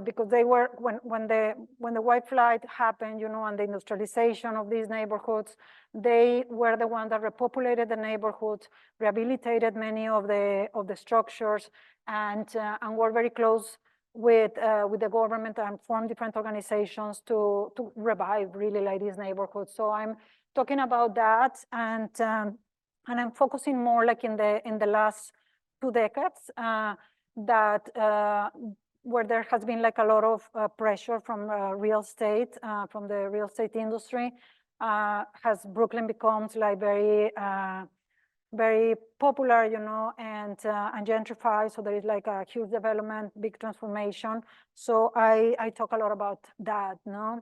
Speaker 2: Because they were, when the white flight happened, and the industrialization of these neighborhoods, they were the ones that repopulated the neighborhoods, rehabilitated many of the structures, and were very close with the government and formed different organizations to revive really like these neighborhoods. So I'm talking about that, and I'm focusing more like in the last 2 decades where there has been like a lot of pressure from real estate, from the real estate industry. Has Brooklyn becomes like very popular, and gentrified. So there is like a huge development, big transformation. So I talk a lot about that, no?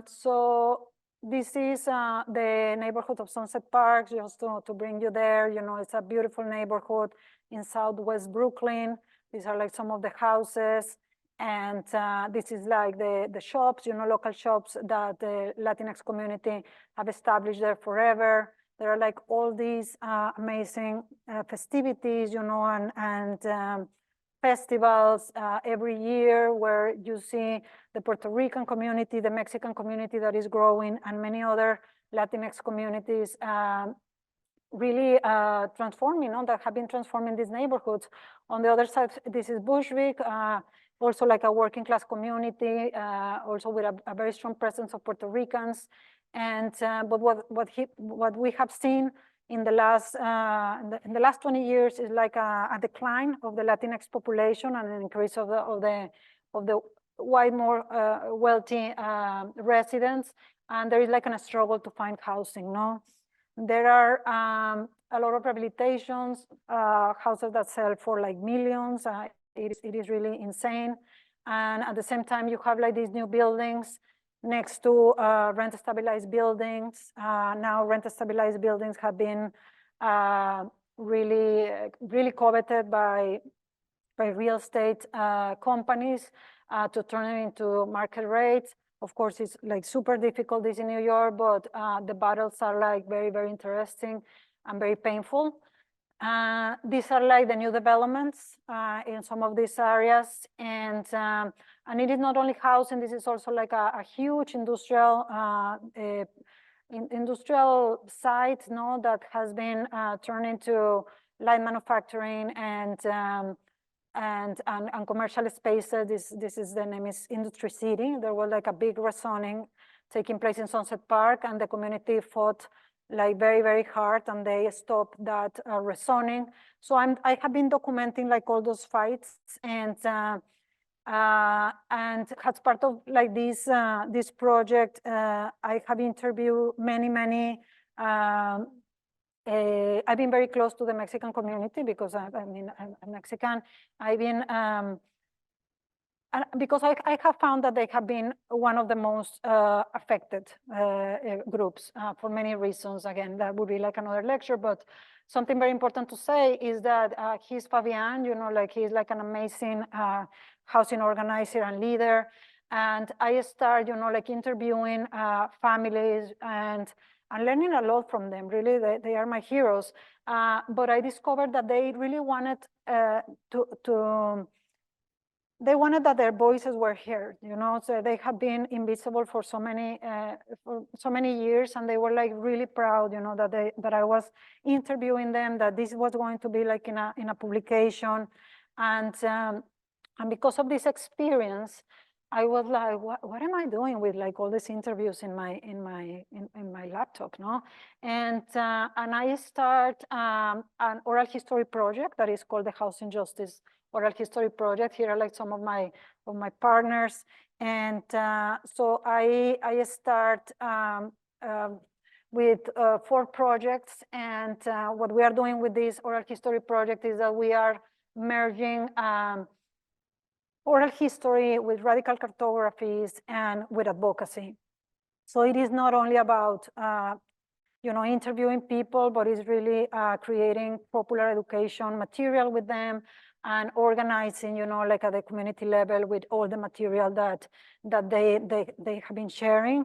Speaker 2: So this is the neighborhood of Sunset Park, just to bring you there. It's a beautiful neighborhood in Southwest Brooklyn. These are like some of the houses. And this is like the shops, local shops that the Latinx community have established there forever. There are like all these amazing festivities, and festivals every year where you see the Puerto Rican community, the Mexican community that is growing, and many other Latinx communities really transforming, that have been transforming these neighborhoods. On the other side, this is Bushwick, also like a working class community, also with a very strong presence of Puerto Ricans. And but what we have seen in the last 20 years is like a decline of the Latinx population and an increase of the white, more wealthy residents. and there is like a struggle to find housing, no? There are a lot of rehabilitations, houses that sell for like millions. It is really insane. And at the same time, you have like these new buildings next to rent stabilized buildings. Now rent stabilized buildings have been really coveted by real estate companies to turn it into market rates. Of course, it's like super difficult this in New York, but the battles are like very, very interesting and very painful. These are like the new developments in some of these areas. And it is not only housing, this is also like a huge industrial site, no, that has been turned into light manufacturing and commercial spaces. The name is Industry City. There was like a big rezoning taking place in Sunset Park, and the community fought like very, very hard, and they stopped that rezoning. So I have been documenting like all those fights, and as part of like this project, I have interviewed many. I've been very close to the Mexican community because I'm Mexican. I've been because I have found that they have been one of the most affected groups for many reasons. Again, that would be like another lecture, but something very important to say is that he's Fabian, you know, like he's like an amazing housing organizer and leader. And I start, you know, like interviewing families and learning a lot from them. Really, they are my heroes. But I discovered that they really wanted they wanted that their voices were heard, you know, so they have been invisible for so many years, and they were like really proud, you know, that I was interviewing them, that this was going to be like in a publication. And because of this experience, I was like, what am I doing with like all these interviews in my laptop, no? And I start an oral history project that is called the Housing Justice Oral History Project. Here are like some of my partners, and so I start with 4 projects, and what we are doing with this oral history project is that we are merging oral history with radical cartographies and with advocacy. So it is not only about you know, interviewing people, but it's really creating popular education material with them and organizing, you know, like at the community level with all the material that they have been sharing.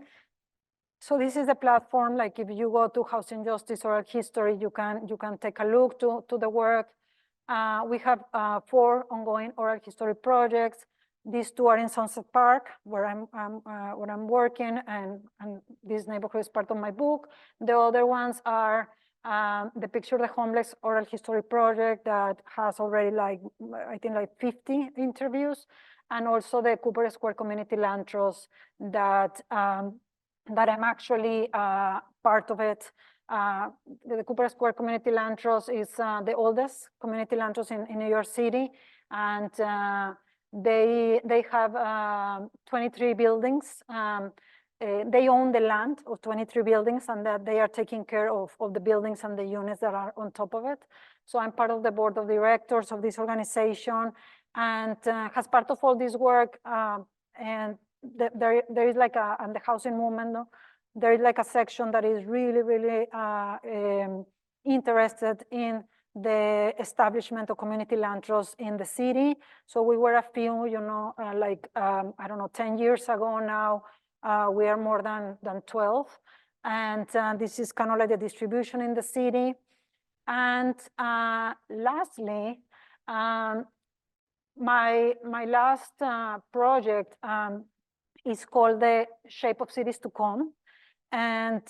Speaker 2: So this is a platform, like if you go to Housing Justice Oral History, you can take a look to the work. We have 4 ongoing oral history projects. These 2 are in Sunset Park, where I'm working, and this neighborhood is part of my book. The other ones are the Picture the Homeless Oral History Project that has already like, I think like 50 interviews, and also the Cooper Square Community Land Trust that I'm actually part of it. The Cooper Square Community Land Trust is the oldest community land trust in New York City, and they have 23 buildings. They own the land of 23 buildings, and that they are taking care of the buildings and the units that are on top of it. So I'm part of the board of directors of this organization, and as part of all this work, and there is like and the housing movement, no? There is like a section that is really interested in the establishment of community land trusts in the city. So we were a few, you know, like, I don't know, 10 years ago now, we are more than 12. And this is kind of like the distribution in the city. And lastly, my last project is called the Shape of Cities to Come. And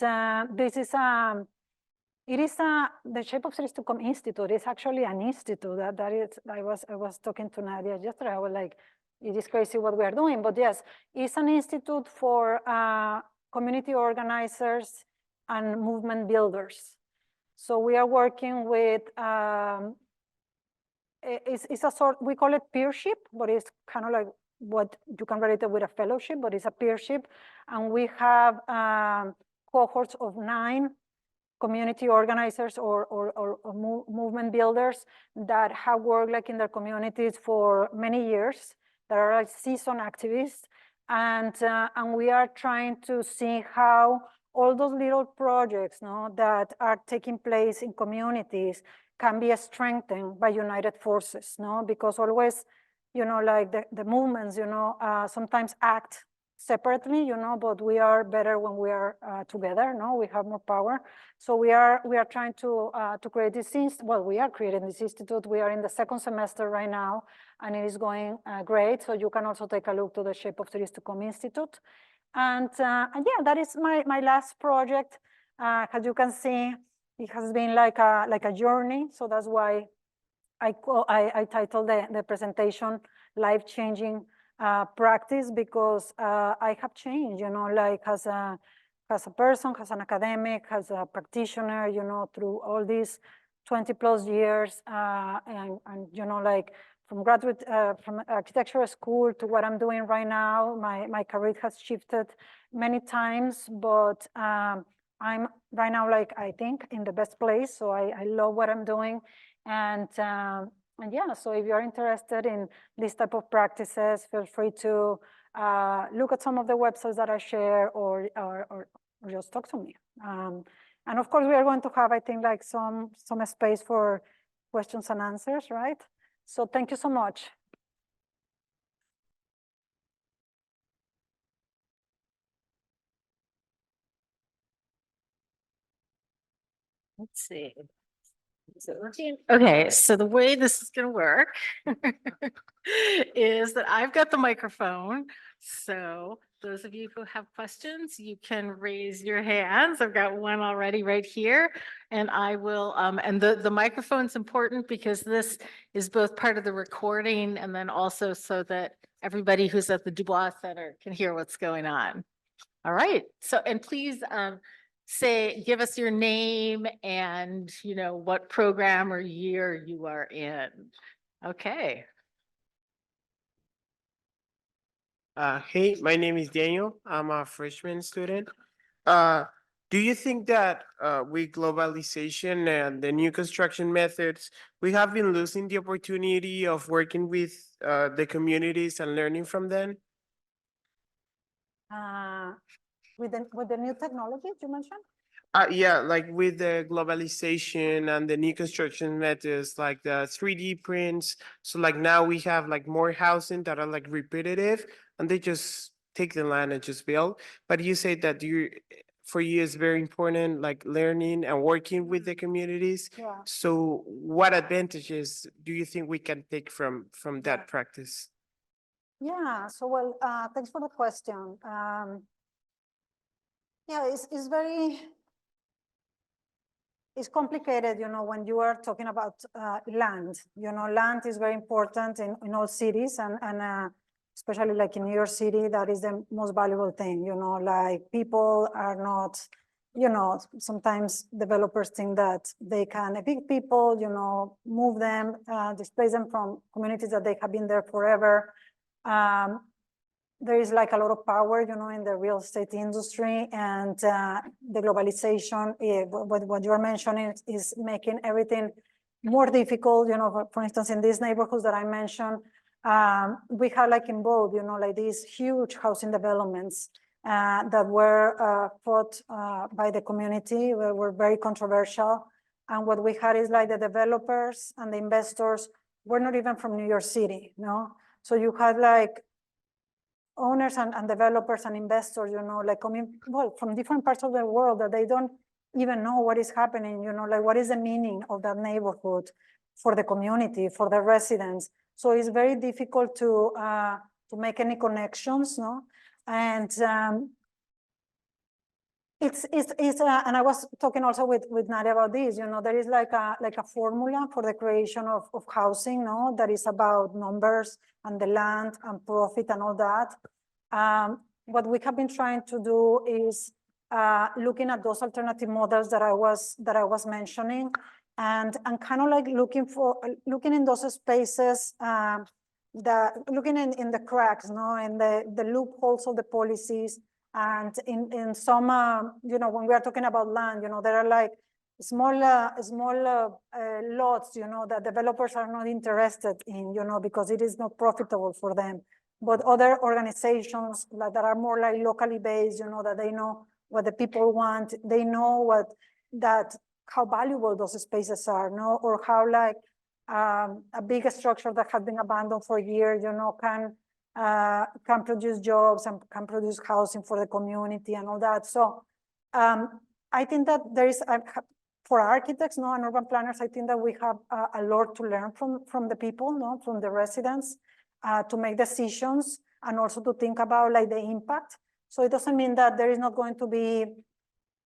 Speaker 2: this is the Shape of Cities to Come Institute. It's actually an institute that is, I was talking to Nadia yesterday. I was like, it is crazy what we are doing, but yes, it's an institute for community organizers and movement builders. So we are working with, it's a sort, we call it peership, but it's kind of like what you can relate it with a fellowship, but it's a peership. And we have cohorts of 9 community organizers or movement builders that have worked like in their communities for many years, that are like seasoned activists. And we are trying to see how all those little projects, no, that are taking place in communities can be strengthened by united forces, no, because always, you know, like the movements, you know, sometimes act separately, you know, but we are better when we are together, no, we have more power. So we are trying to create this, well, we are creating this institute. We are in the 2nd semester right now, and it is going great. So you can also take a look to the Shape of Cities to Come Institute. And yeah, that is my last project. As you can see, it has been like a journey. So that's why I titled the presentation Life-Changing Practice, because I have changed, you know, like as a person, as an academic, as a practitioner, you know, through all these 20+ years, and you know, like from architecture school to what I'm doing right now, my career has shifted many times, but I'm right now, like, I think in the best place. So I love what I'm doing. And yeah, so if you're interested in this type of practices, feel free to look at some of the websites that I share, or just talk to me. And of course, we are going to have, I think, like some space for questions and answers, right? So thank you so much.
Speaker 1: Let's see. Okay, so the way this is gonna work is that I've got the microphone. So those of you who have questions, you can raise your hands. I've got one already right here. And I will, and the microphone's important because this is both part of the recording and then also so that everybody who's at the Dubois Center can hear what's going on. All right, so, and please give us your name and, you know, what program or year you are in. Okay.
Speaker 3: Hey, my name is Daniel. I'm a freshman student. Do you think that with globalization and the new construction methods, we have been losing the opportunity of working with the communities and learning from them?
Speaker 2: With the new technologies you mentioned?
Speaker 3: Yeah, like with the globalization and the new construction methods, like the 3D prints. So like now we have like more housing that are like repetitive, and they just take the land and just build. But you say that for you it's very important, like learning and working with the communities.
Speaker 2: Yeah.
Speaker 3: So what advantages do you think we can take from that practice?
Speaker 2: Yeah, so well, thanks for the question. Yeah, it's complicated, you know, when you are talking about land. You know, land is very important in all cities, and especially like in New York City, that is the most valuable thing. You know, like people are not, you know, sometimes developers think that they can evict people, you know, move them, displace them from communities that they have been there forever. There is like a lot of power, you know, in the real estate industry, and the globalization, what you're mentioning is making everything more difficult, you know, for instance, in these neighborhoods that I mentioned, we had like in both, you know, like these huge housing developments that were fought by the community, were very controversial. And what we had is like the developers and the investors were not even from New York City, no? So you had like owners and developers and investors, you know, like coming, well, from different parts of the world that they don't even know what is happening, you know, like what is the meaning of that neighborhood for the community, for the residents. So it's very difficult to make any connections, no? And and I was talking also with Nadia about this, you know, there is like a formula for the creation of housing, no, that is about numbers and the land and profit and all that. What we have been trying to do is looking at those alternative models that I was mentioning, and kind of like looking in those spaces that looking in the cracks, no, and the loopholes of the policies, and in some, when we are talking about land, there are like small lots, that developers are not interested in, because it is not profitable for them. But other organizations that are more like locally based, that they know what the people want, they know how valuable those spaces are, no, or how like a big structure that has been abandoned for years, can produce jobs and can produce housing for the community and all that. So I think that there is, for architects, no, and urban planners, I think that we have a lot to learn from the people, no, from the residents, to make decisions and also to think about like the impact. So it doesn't mean that there is not going to be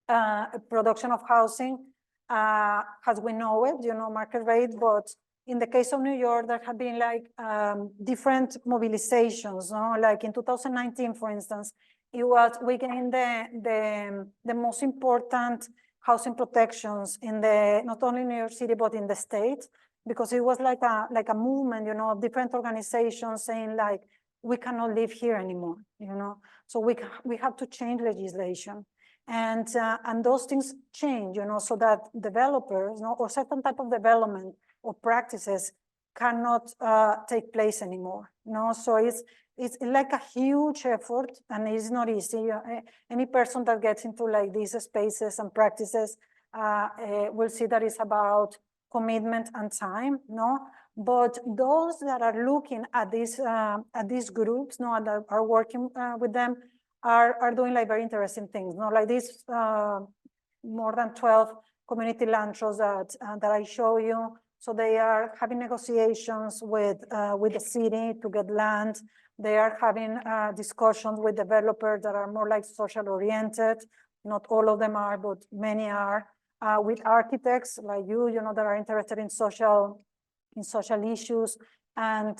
Speaker 2: a production of housing as we know it, market rate, but in the case of New York, there have been like different mobilizations, no? Like in 2019, for instance, we gained the most important housing protections in not only New York City, but in the state, because it was like a movement, of different organizations saying like, we cannot live here anymore, so we have to change legislation. And those things change, so that developers, or certain type of development or practices cannot take place anymore. So it's like a huge effort, and it's not easy. Any person that gets into like these spaces and practices will see that it's about commitment and time, But those that are looking at these groups, that are working with them, are doing like very interesting things, like this more than 12 community land trusts that I show you. So they are having negotiations with the city to get land. They are having discussions with developers that are more like social oriented. Not all of them are, but many are. With architects like you, that are interested in social issues. And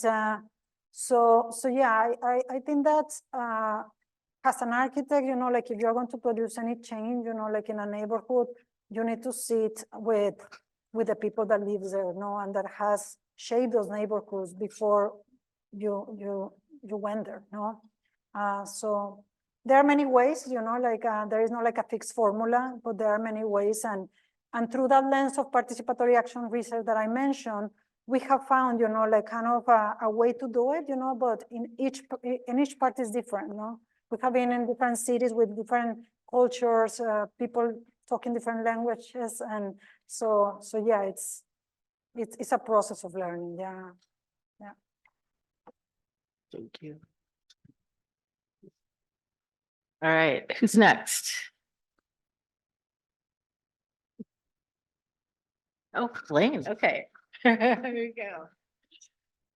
Speaker 2: so yeah, I think that as an architect, like if you're going to produce any change, like in a neighborhood, you need to sit with the people that live there, and that has shaped those neighborhoods before you went there, So there are many ways, like there is not like a fixed formula, but there are many ways, and through that lens of participatory action research that I mentioned, we have found, like kind of a way to do it, but in each part is different, We have been in different cities with different cultures, people talking different languages, and so yeah, it's a process of learning. Yeah.
Speaker 3: Thank you.
Speaker 1: All right, who's next? Oh, Blaine, okay. There you go.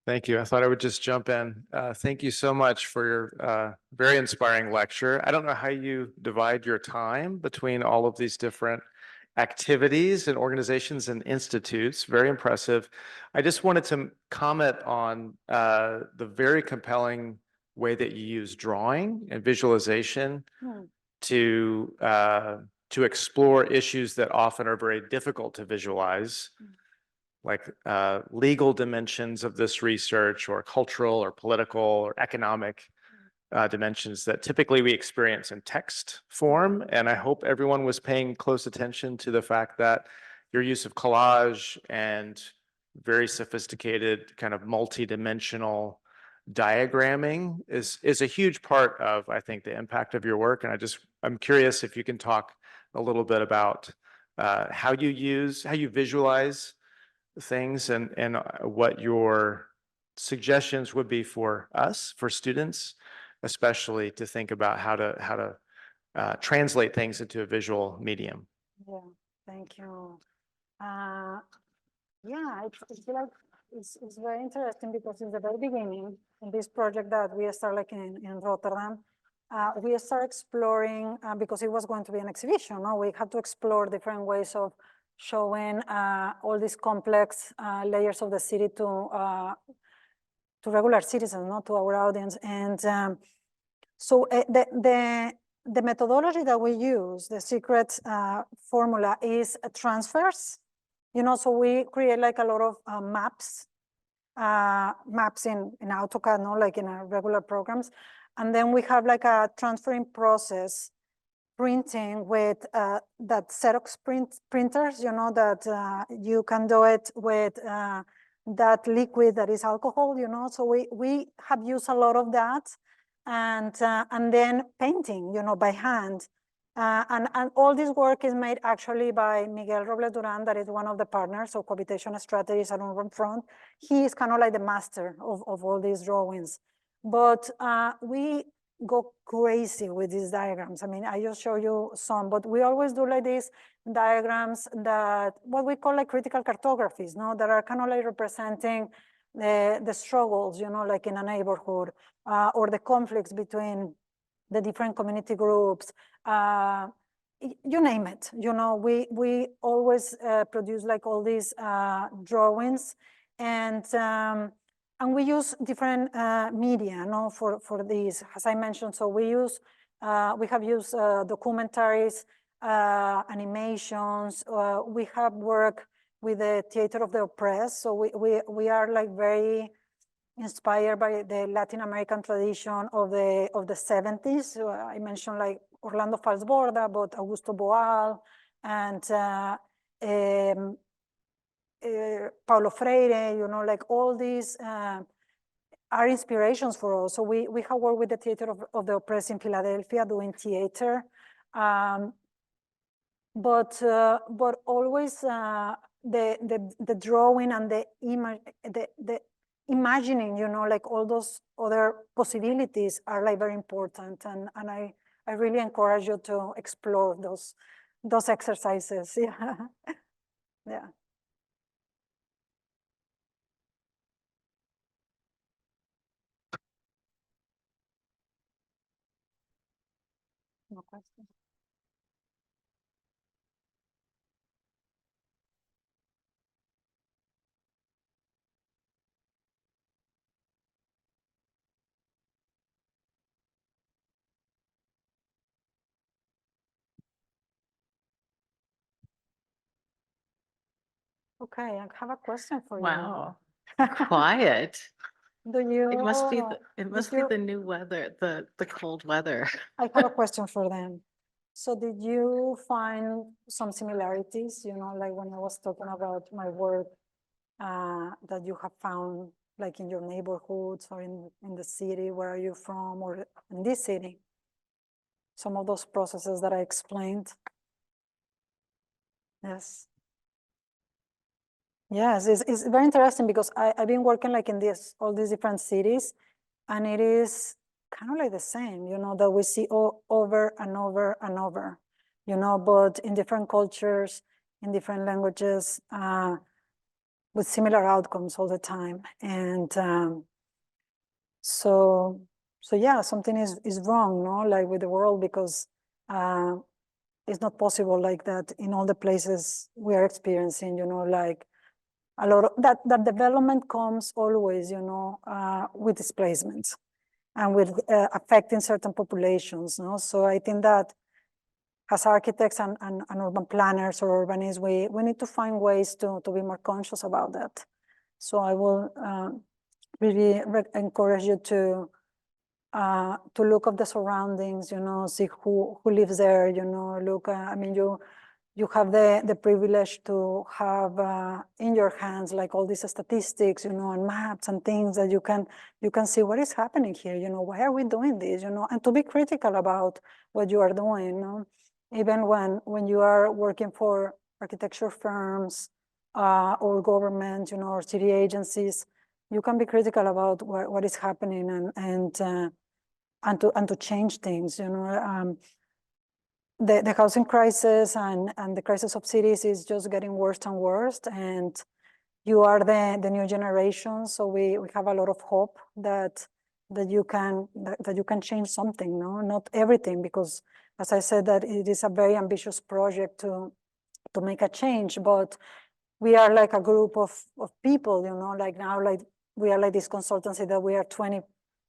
Speaker 4: Thank you. I thought I would just jump in. Thank you so much for your very inspiring lecture. I don't know how you divide your time between all of these different activities and organizations and institutes. Very impressive. I just wanted to comment on the very compelling way that you use drawing and visualization to explore issues that often are very difficult to visualize, like legal dimensions of this research, or cultural or political or economic dimensions that typically we experience in text form. And I hope everyone was paying close attention to the fact that your use of collage and very sophisticated kind of multi-dimensional diagramming is a huge part of, I think, the impact of your work. And I'm curious if you can talk a little bit about how you visualize things, and what your suggestions would be for us, for students, especially to think about how to translate things into a visual medium.
Speaker 2: Yeah, thank you. Yeah, it's very interesting, because in the very beginning, in this project that we started like in Rotterdam, we started exploring, because it was going to be an exhibition, we had to explore different ways of showing all these complex layers of the city to regular citizens, to our audience. And so the methodology that we use, the secret formula, is transfers. So we create like a lot of maps maps in AutoCAD, no, like in our regular programs. And then we have like a transferring process printing with that Xerox printers, you know, that you can do it with that liquid that is alcohol, you know. So we have used a lot of that, and then painting, you know, by hand. And all this work is made actually by Miguel Robles Duran, that is one of the partners of Cohabitation Strategies at Urban Front. He is kind of like the master of all these drawings. But we go crazy with these diagrams. I mean, I just show you some, but we always do like these diagrams that what we call like critical cartographies, no, that are kind of like representing the struggles, you know, like in a neighborhood, or the conflicts between the different community groups, you name it. You know, we always produce like all these drawings, and we use different media, no, for these, as I mentioned. So we have used documentaries, animations. We have worked with the Theater of the Oppressed. So we are like very inspired by the Latin American tradition of the 70s. So I mentioned like Orlando Falsborda, but Augusto Boal and Paulo Freire, you know, like all these are inspirations for us. So we have worked with the Theater of the Oppressed in Philadelphia doing theater, but always the drawing and the imagining, you know, like all those other possibilities are like very important, and I really encourage you to explore those exercises. Yeah, yeah. No question. Okay, I have a question for you.
Speaker 1: Wow, quiet.
Speaker 2: Do you?
Speaker 1: It must be
Speaker 2: you-
Speaker 1: the new weather, the cold weather.
Speaker 2: I have a question for them. So did you find some similarities, you know, like when I was talking about my work, that you have found like in your neighborhoods or in the city, where are you from, or in this city? Some of those processes that I explained. Yes. Yes, it's very interesting because I've been working like in all these different cities, and it is kind of like the same, you know, that we see over and over and over, you know, but in different cultures, in different languages, with similar outcomes all the time. And so yeah, something is wrong, no, like with the world, because it's not possible like that in all the places we are experiencing, you know, like a lot of that development comes always, you know, with displacement and with affecting certain populations, no? So I think that as architects and urban planners or urbanists, we need to find ways to be more conscious about that. So I will really encourage you to look at the surroundings, you know, see who lives there, you know, look, I mean, you have the privilege to have in your hands like all these statistics, you know, and maps and things that you can see what is happening here, you know, why are we doing this, you know, and to be critical about what you are doing, you know, even when you are working for architecture firms or government, you know, or city agencies, you can be critical about what is happening and to change things, you know. The housing crisis and the crisis of cities is just getting worse and worse, and you are the new generation, so we have a lot of hope that you can change something, no, not everything, because as I said, that it is a very ambitious project to make a change, but we are like a group of people, you know, like now, like we are like this consultancy that we are 20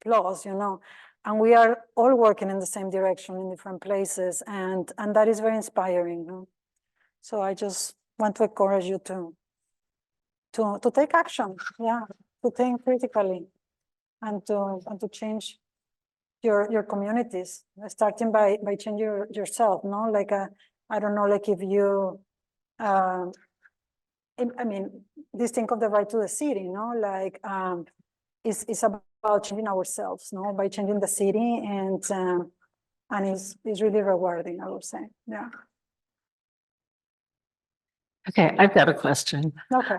Speaker 2: plus, you know, and we are all working in the same direction in different places, and that is very inspiring, you know? So I just want to encourage you to take action. Yeah. think critically and to change your communities, starting by changing yourself, no? Like, I don't know, like if you, I mean, this thing of the right to the city, no? Like, it's about changing ourselves, no? By changing the city, and it's really rewarding, I would say, yeah.
Speaker 1: Okay, I've got a question.
Speaker 2: Okay.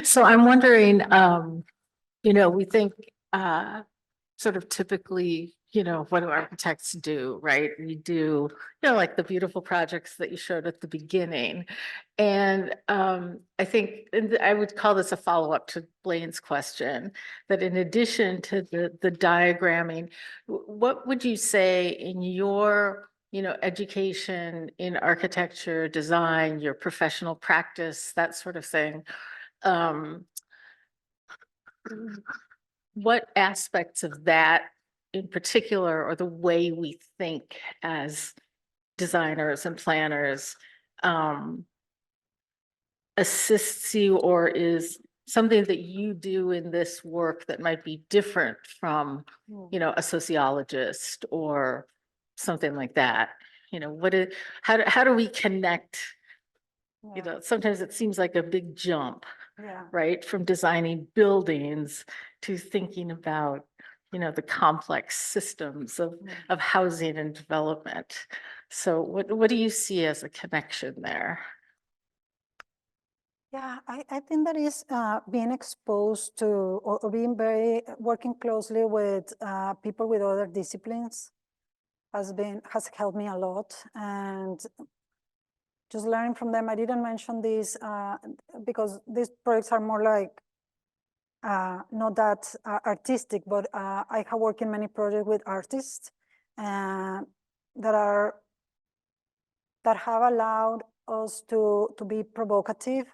Speaker 1: So I'm wondering, we think, sort of typically, what do architects do, right? We do, like the beautiful projects that you showed at the beginning. And I think, and I would call this a follow-up to Blaine's question, that in addition to the diagramming, what would you say in your, education in architecture, design, your professional practice, that sort of thing, what aspects of that in particular, or the way we think as designers and planners, assists you, or is something that you do in this work that might be different from, a sociologist or something like that? How do we connect?
Speaker 2: Yeah.
Speaker 1: Sometimes it seems like a big jump,
Speaker 2: Yeah.
Speaker 1: right? From designing buildings to thinking about, the complex systems of housing and development. So what do you see as a connection there?
Speaker 2: Yeah, I think that is being exposed to, or being working closely with people with other disciplines has helped me a lot. And just learning from them. I didn't mention this because these projects are more like not that artistic, but I have worked in many projects with artists that have allowed us to be provocative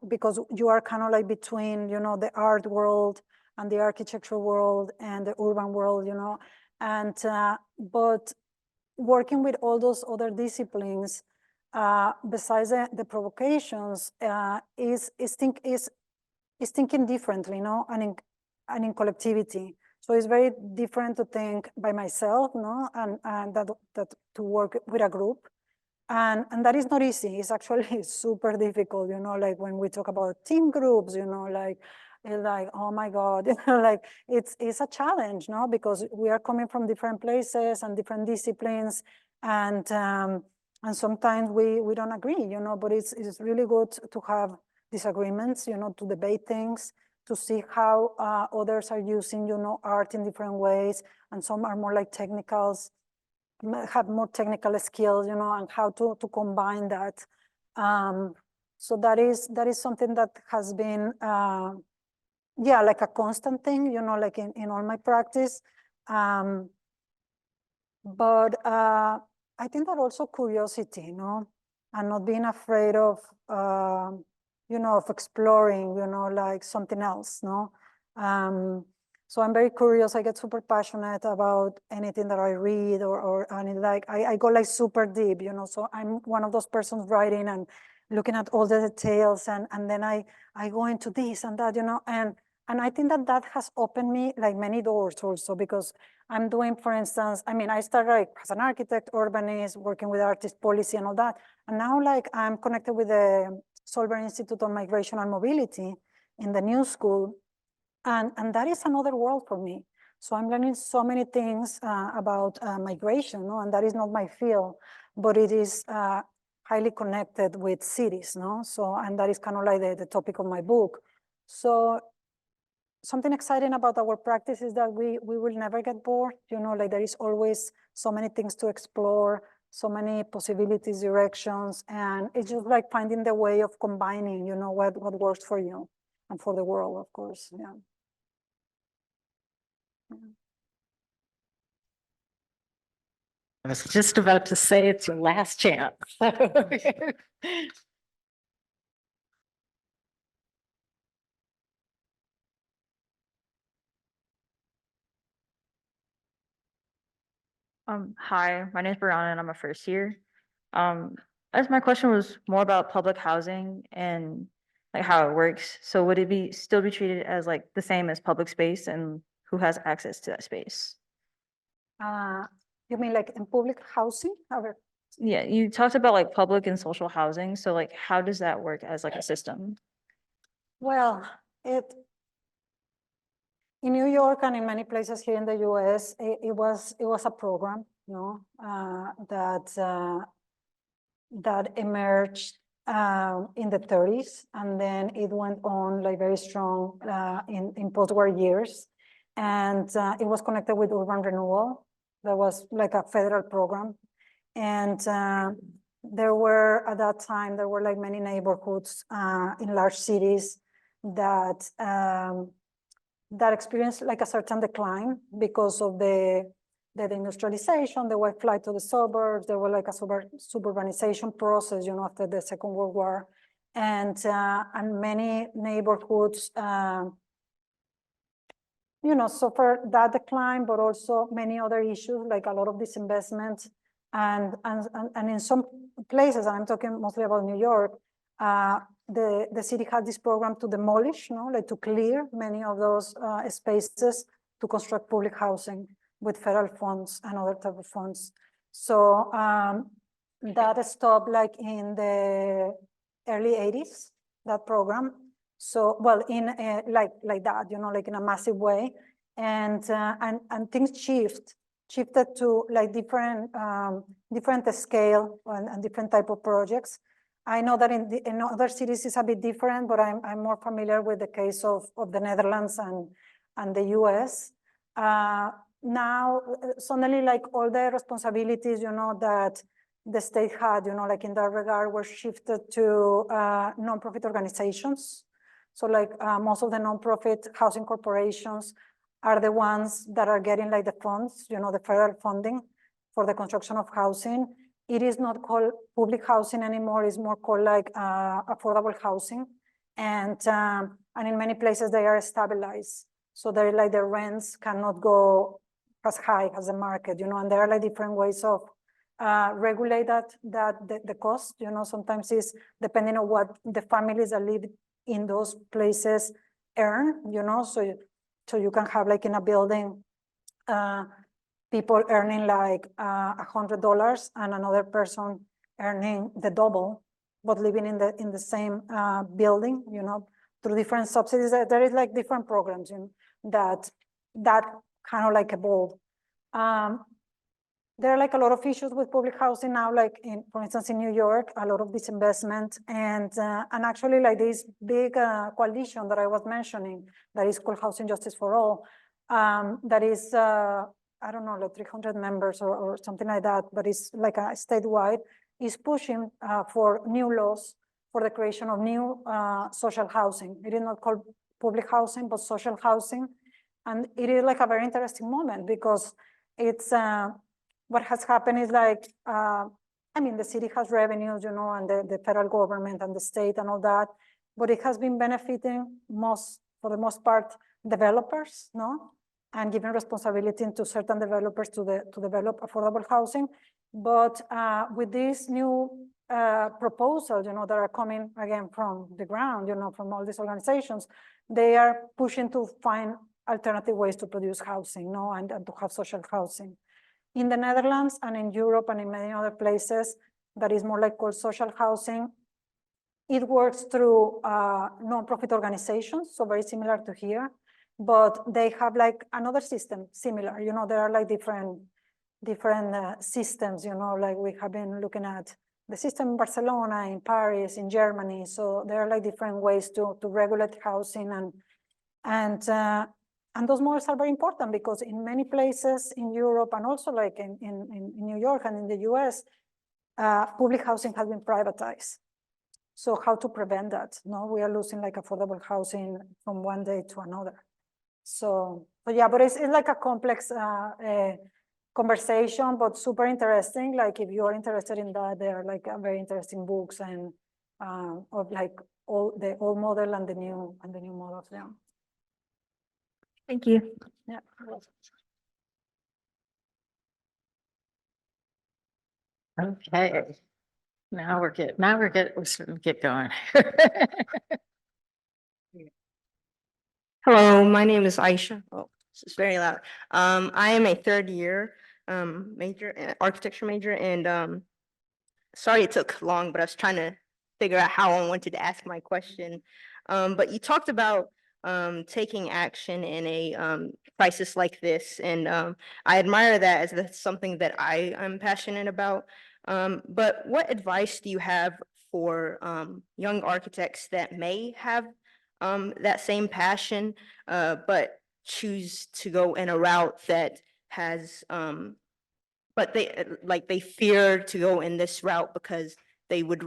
Speaker 2: because you are kind of like between, the art world and the architecture world and the urban world, and but working with all those other disciplines, besides the provocations, is thinking differently, and in collectivity. So it's very different to think by myself, and that to work with a group. And that is not easy. It's actually super difficult, like when we talk about team groups, it's like, oh my God, like it's a challenge, because we are coming from different places and different disciplines, and sometimes we don't agree, but it's really good to have disagreements, to debate things, to see how others are using, art in different ways, and some are more like technicals, have more technical skills, and how to combine that. So that is something that has been, yeah, like a constant thing, like in all my practice. But I think that also curiosity, and not being afraid of, of exploring, like something else, so I'm very curious. I get super passionate about anything that I read, and like I go like super deep, so I'm one of those persons writing and looking at all the details, and then I go into this and that, and I think that has opened me like many doors also, because I'm doing, for instance, I started like as an architect, urbanist, working with artist policy and all that, and now like I'm connected with the Solver Institute on Migration and Mobility in the New School. And that is another world for me. So I'm learning so many things about migration, and that is not my field, but it is highly connected with cities, So, and that is kind of like the topic of my book. So something exciting about our practice is that we will never get bored, like there is always so many things to explore, so many possibilities, directions, and it's just like finding the way of combining, what works for you and for the world, of course, yeah.
Speaker 1: I was just about to say it's your last chance.
Speaker 5: Hi, my name is Brianna and I'm a first year. As my question was more about public housing and like how it works. So would it be still be treated as like the same as public space and who has access to that space?
Speaker 2: You mean like in public housing?
Speaker 5: Yeah, you talked about like public and social housing. So like, how does that work as like a system?
Speaker 2: Well, in New York and in many places here in the US, it was a program, that emerged in the 30s, and then it went on like very strong in post-war years, and it was connected with urban renewal. That was like a federal program, and there were at that time like many neighborhoods in large cities that that experienced like a certain decline because of the industrialization, the white flight to the suburbs. There was like a suburbanization process, after the Second World War, and many neighborhoods, suffered that decline, but also many other issues like a lot of disinvestment, and in some places, and I'm talking mostly about New York, the city had this program to demolish, like to clear many of those spaces to construct public housing with federal funds and other type of funds. So that stopped like in the early 80s, that program. So, well, in like that, like in a massive way, and things shifted to like different scale and different type of projects. I know that in other cities it's a bit different, but I'm more familiar with the case of the Netherlands and the US. Now, suddenly, like all the responsibilities, that the state had, like in that regard, were shifted to nonprofit organizations. So like most of the nonprofit housing corporations are the ones that are getting like the funds, the federal funding for the construction of housing. It is not called public housing anymore. It's more called like affordable housing. And in many places they are stabilized. So they're like the rents cannot go as high as the market, and there are like different ways of regulate the cost, sometimes it's depending on what the families that live in those places earn, so you can have like in a building, people earning like $100 and another person earning the double, but living in the same building, through different subsidies. There is like different programs that kind of like evolved. There are like a lot of issues with public housing now, like for instance, in New York, a lot of disinvestment, and actually like this big coalition that I was mentioning that is called Housing Justice for All, that is, I don't know, like 300 members or something like that, but it's like a statewide, is pushing for new laws for the creation of new social housing. It is not called public housing, but social housing. And it is like a very interesting moment because it's, what has happened is like, I mean, the city has revenues, and the federal government and the state and all that, but it has been benefiting for the most part, developers, and giving responsibility to certain developers to develop affordable housing. But with these new proposals, that are coming again from the ground, from all these organizations, they are pushing to find alternative ways to produce housing, and to have social housing. In the Netherlands and in Europe and in many other places, that is more like called social housing. It works through non-profit organizations, so very similar to here, but they have like another system similar. There are like different systems. Like we have been looking at the system in Barcelona, in Paris, in Germany. So there are like different ways to regulate housing, and those models are very important because in many places in Europe and also like in New York and in the US, public housing has been privatized. So how to prevent that? We are losing like affordable housing from one day to another. So yeah, but it's like a complex conversation, but super interesting. Like if you're interested in that, there are like very interesting books and of like the old model and the new models. Yeah.
Speaker 5: Thank you.
Speaker 2: Yeah.
Speaker 1: Okay. We're starting to get going.
Speaker 6: Hello, my name is Aisha. Oh, this is very loud. I am a third year architecture major, and sorry it took long, but I was trying to figure out how I wanted to ask my question. But you talked about taking action in a crisis like this, and I admire that as that's something that I am passionate about. But what advice do you have for young architects that may have that same passion, but choose to go in a route that has, but they fear to go in this route because they would,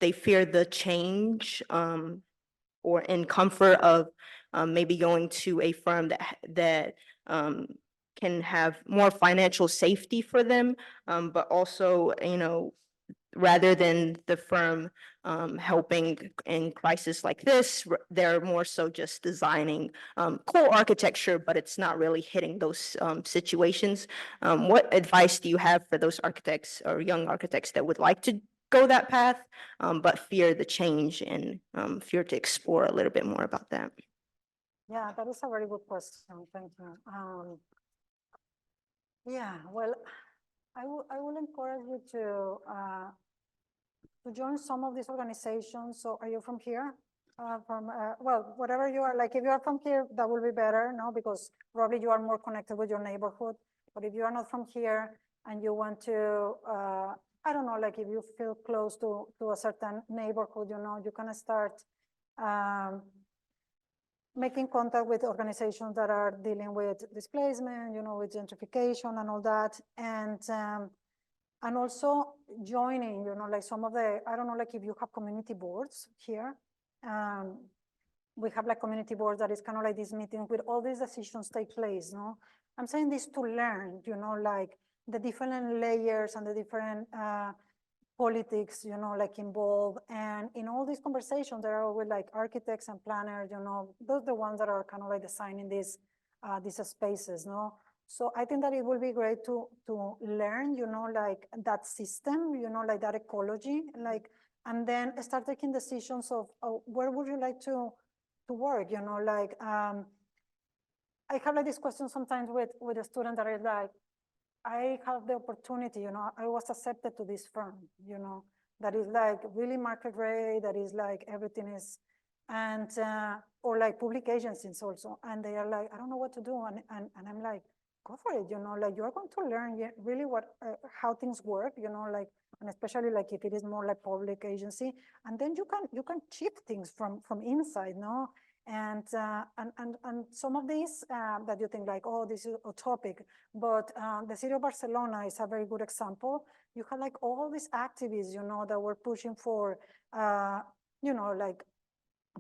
Speaker 6: they fear the change, or in comfort of, maybe going to a firm that can have more financial safety for them, but also, rather than the firm helping in crisis like this, they're more so just designing cool architecture, but it's not really hitting those situations. What advice do you have for those architects or young architects that would like to go that path, but fear the change and fear to explore a little bit more about that?
Speaker 2: Yeah, that is a very good question. Thank you. Yeah, well, I will encourage you to join some of these organizations. So are you from here? Well, whatever you are, like if you are from here, that will be better, no? Because probably you are more connected with your neighborhood. But if you are not from here and you want to, I don't know, like if you feel close to a certain neighborhood, you can start making contact with organizations that are dealing with displacement, with gentrification and all that. And also joining, like some of the, I don't know, like if you have community boards here, we have like community boards that is kind of like this meeting where all these decisions take place, no? I'm saying this to learn, like the different layers and the different politics, like involved. And in all these conversations, there are always like architects and planners, those are the ones that are kind of like designing these spaces, no? So I think that it will be great to learn, like that system, like that ecology, like, and then start taking decisions of where would you like to work, like, I have like this question sometimes with a student that is like, I have the opportunity, I was accepted to this firm, that is like really market rate, that is like everything is, and, or like public agencies also. And they are like, I don't know what to do. And I'm like, go for it, like you're going to learn really how things work, like, and especially like if it is more like public agency, and then you can chip things from inside, no? And some of these that you think like, oh, this is a topic, but the city of Barcelona is a very good example. You have like all these activists, that were pushing for, like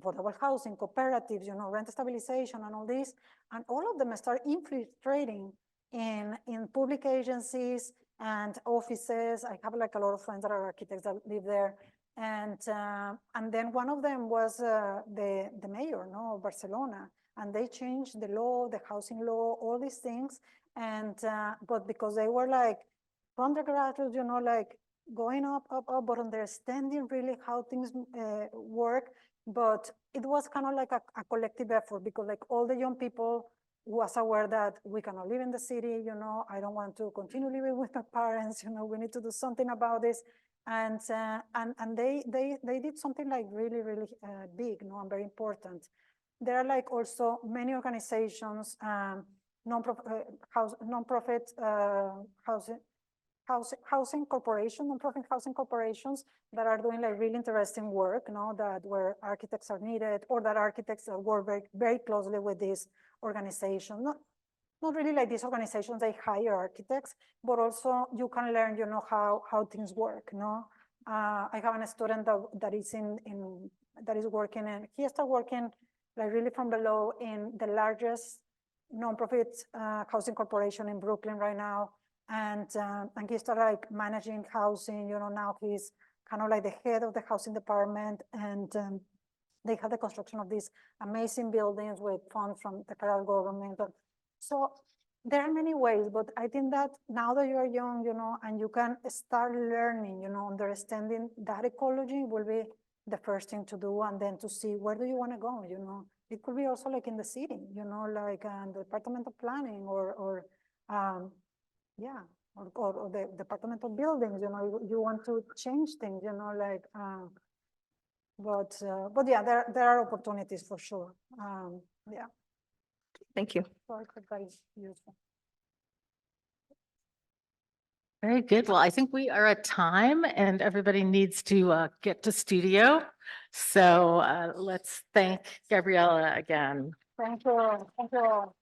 Speaker 2: affordable housing, cooperatives, rent stabilization and all this, and all of them start infiltrating in public agencies and offices. I have like a lot of friends that are architects that live there. And then one of them was the mayor, of Barcelona, and they changed the law, the housing law, all these things. And but because they were like from the grassroots, like going up, but understanding really how things work. But it was kind of like a collective effort, because like all the young people was aware that we cannot live in the city, I don't want to continue living with my parents, we need to do something about this. And they did something like really, really big, and very important. There are like also many organizations, non-profit housing corporation, non-profit housing corporations that are doing like really interesting work, that where architects are needed, or that architects that work very, very closely with this organization. Not really like these organizations, they hire architects, but also you can learn, how things work, I have a student that is that is working, and he started working like really from below in the largest non-profit housing corporation in Brooklyn right now. And he started like managing housing, now he's kind of like the head of the housing department. And they have the construction of these amazing buildings with funds from the federal government. So there are many ways, but I think that now that you are young, and you can start learning, understanding that ecology will be the first thing to do, and then to see where do you want to go, it could be also like in the city, you know, like the Department of Planning or yeah, or the Department of Buildings, you know, you want to change things, you know, like, but yeah, there are opportunities for sure. Yeah,
Speaker 6: Thank you.
Speaker 2: so I think that is useful.
Speaker 1: Very good. Well, I think we are at time and everybody needs to get to studio. So let's thank Gabriela again.
Speaker 2: Thank you. Thank you all.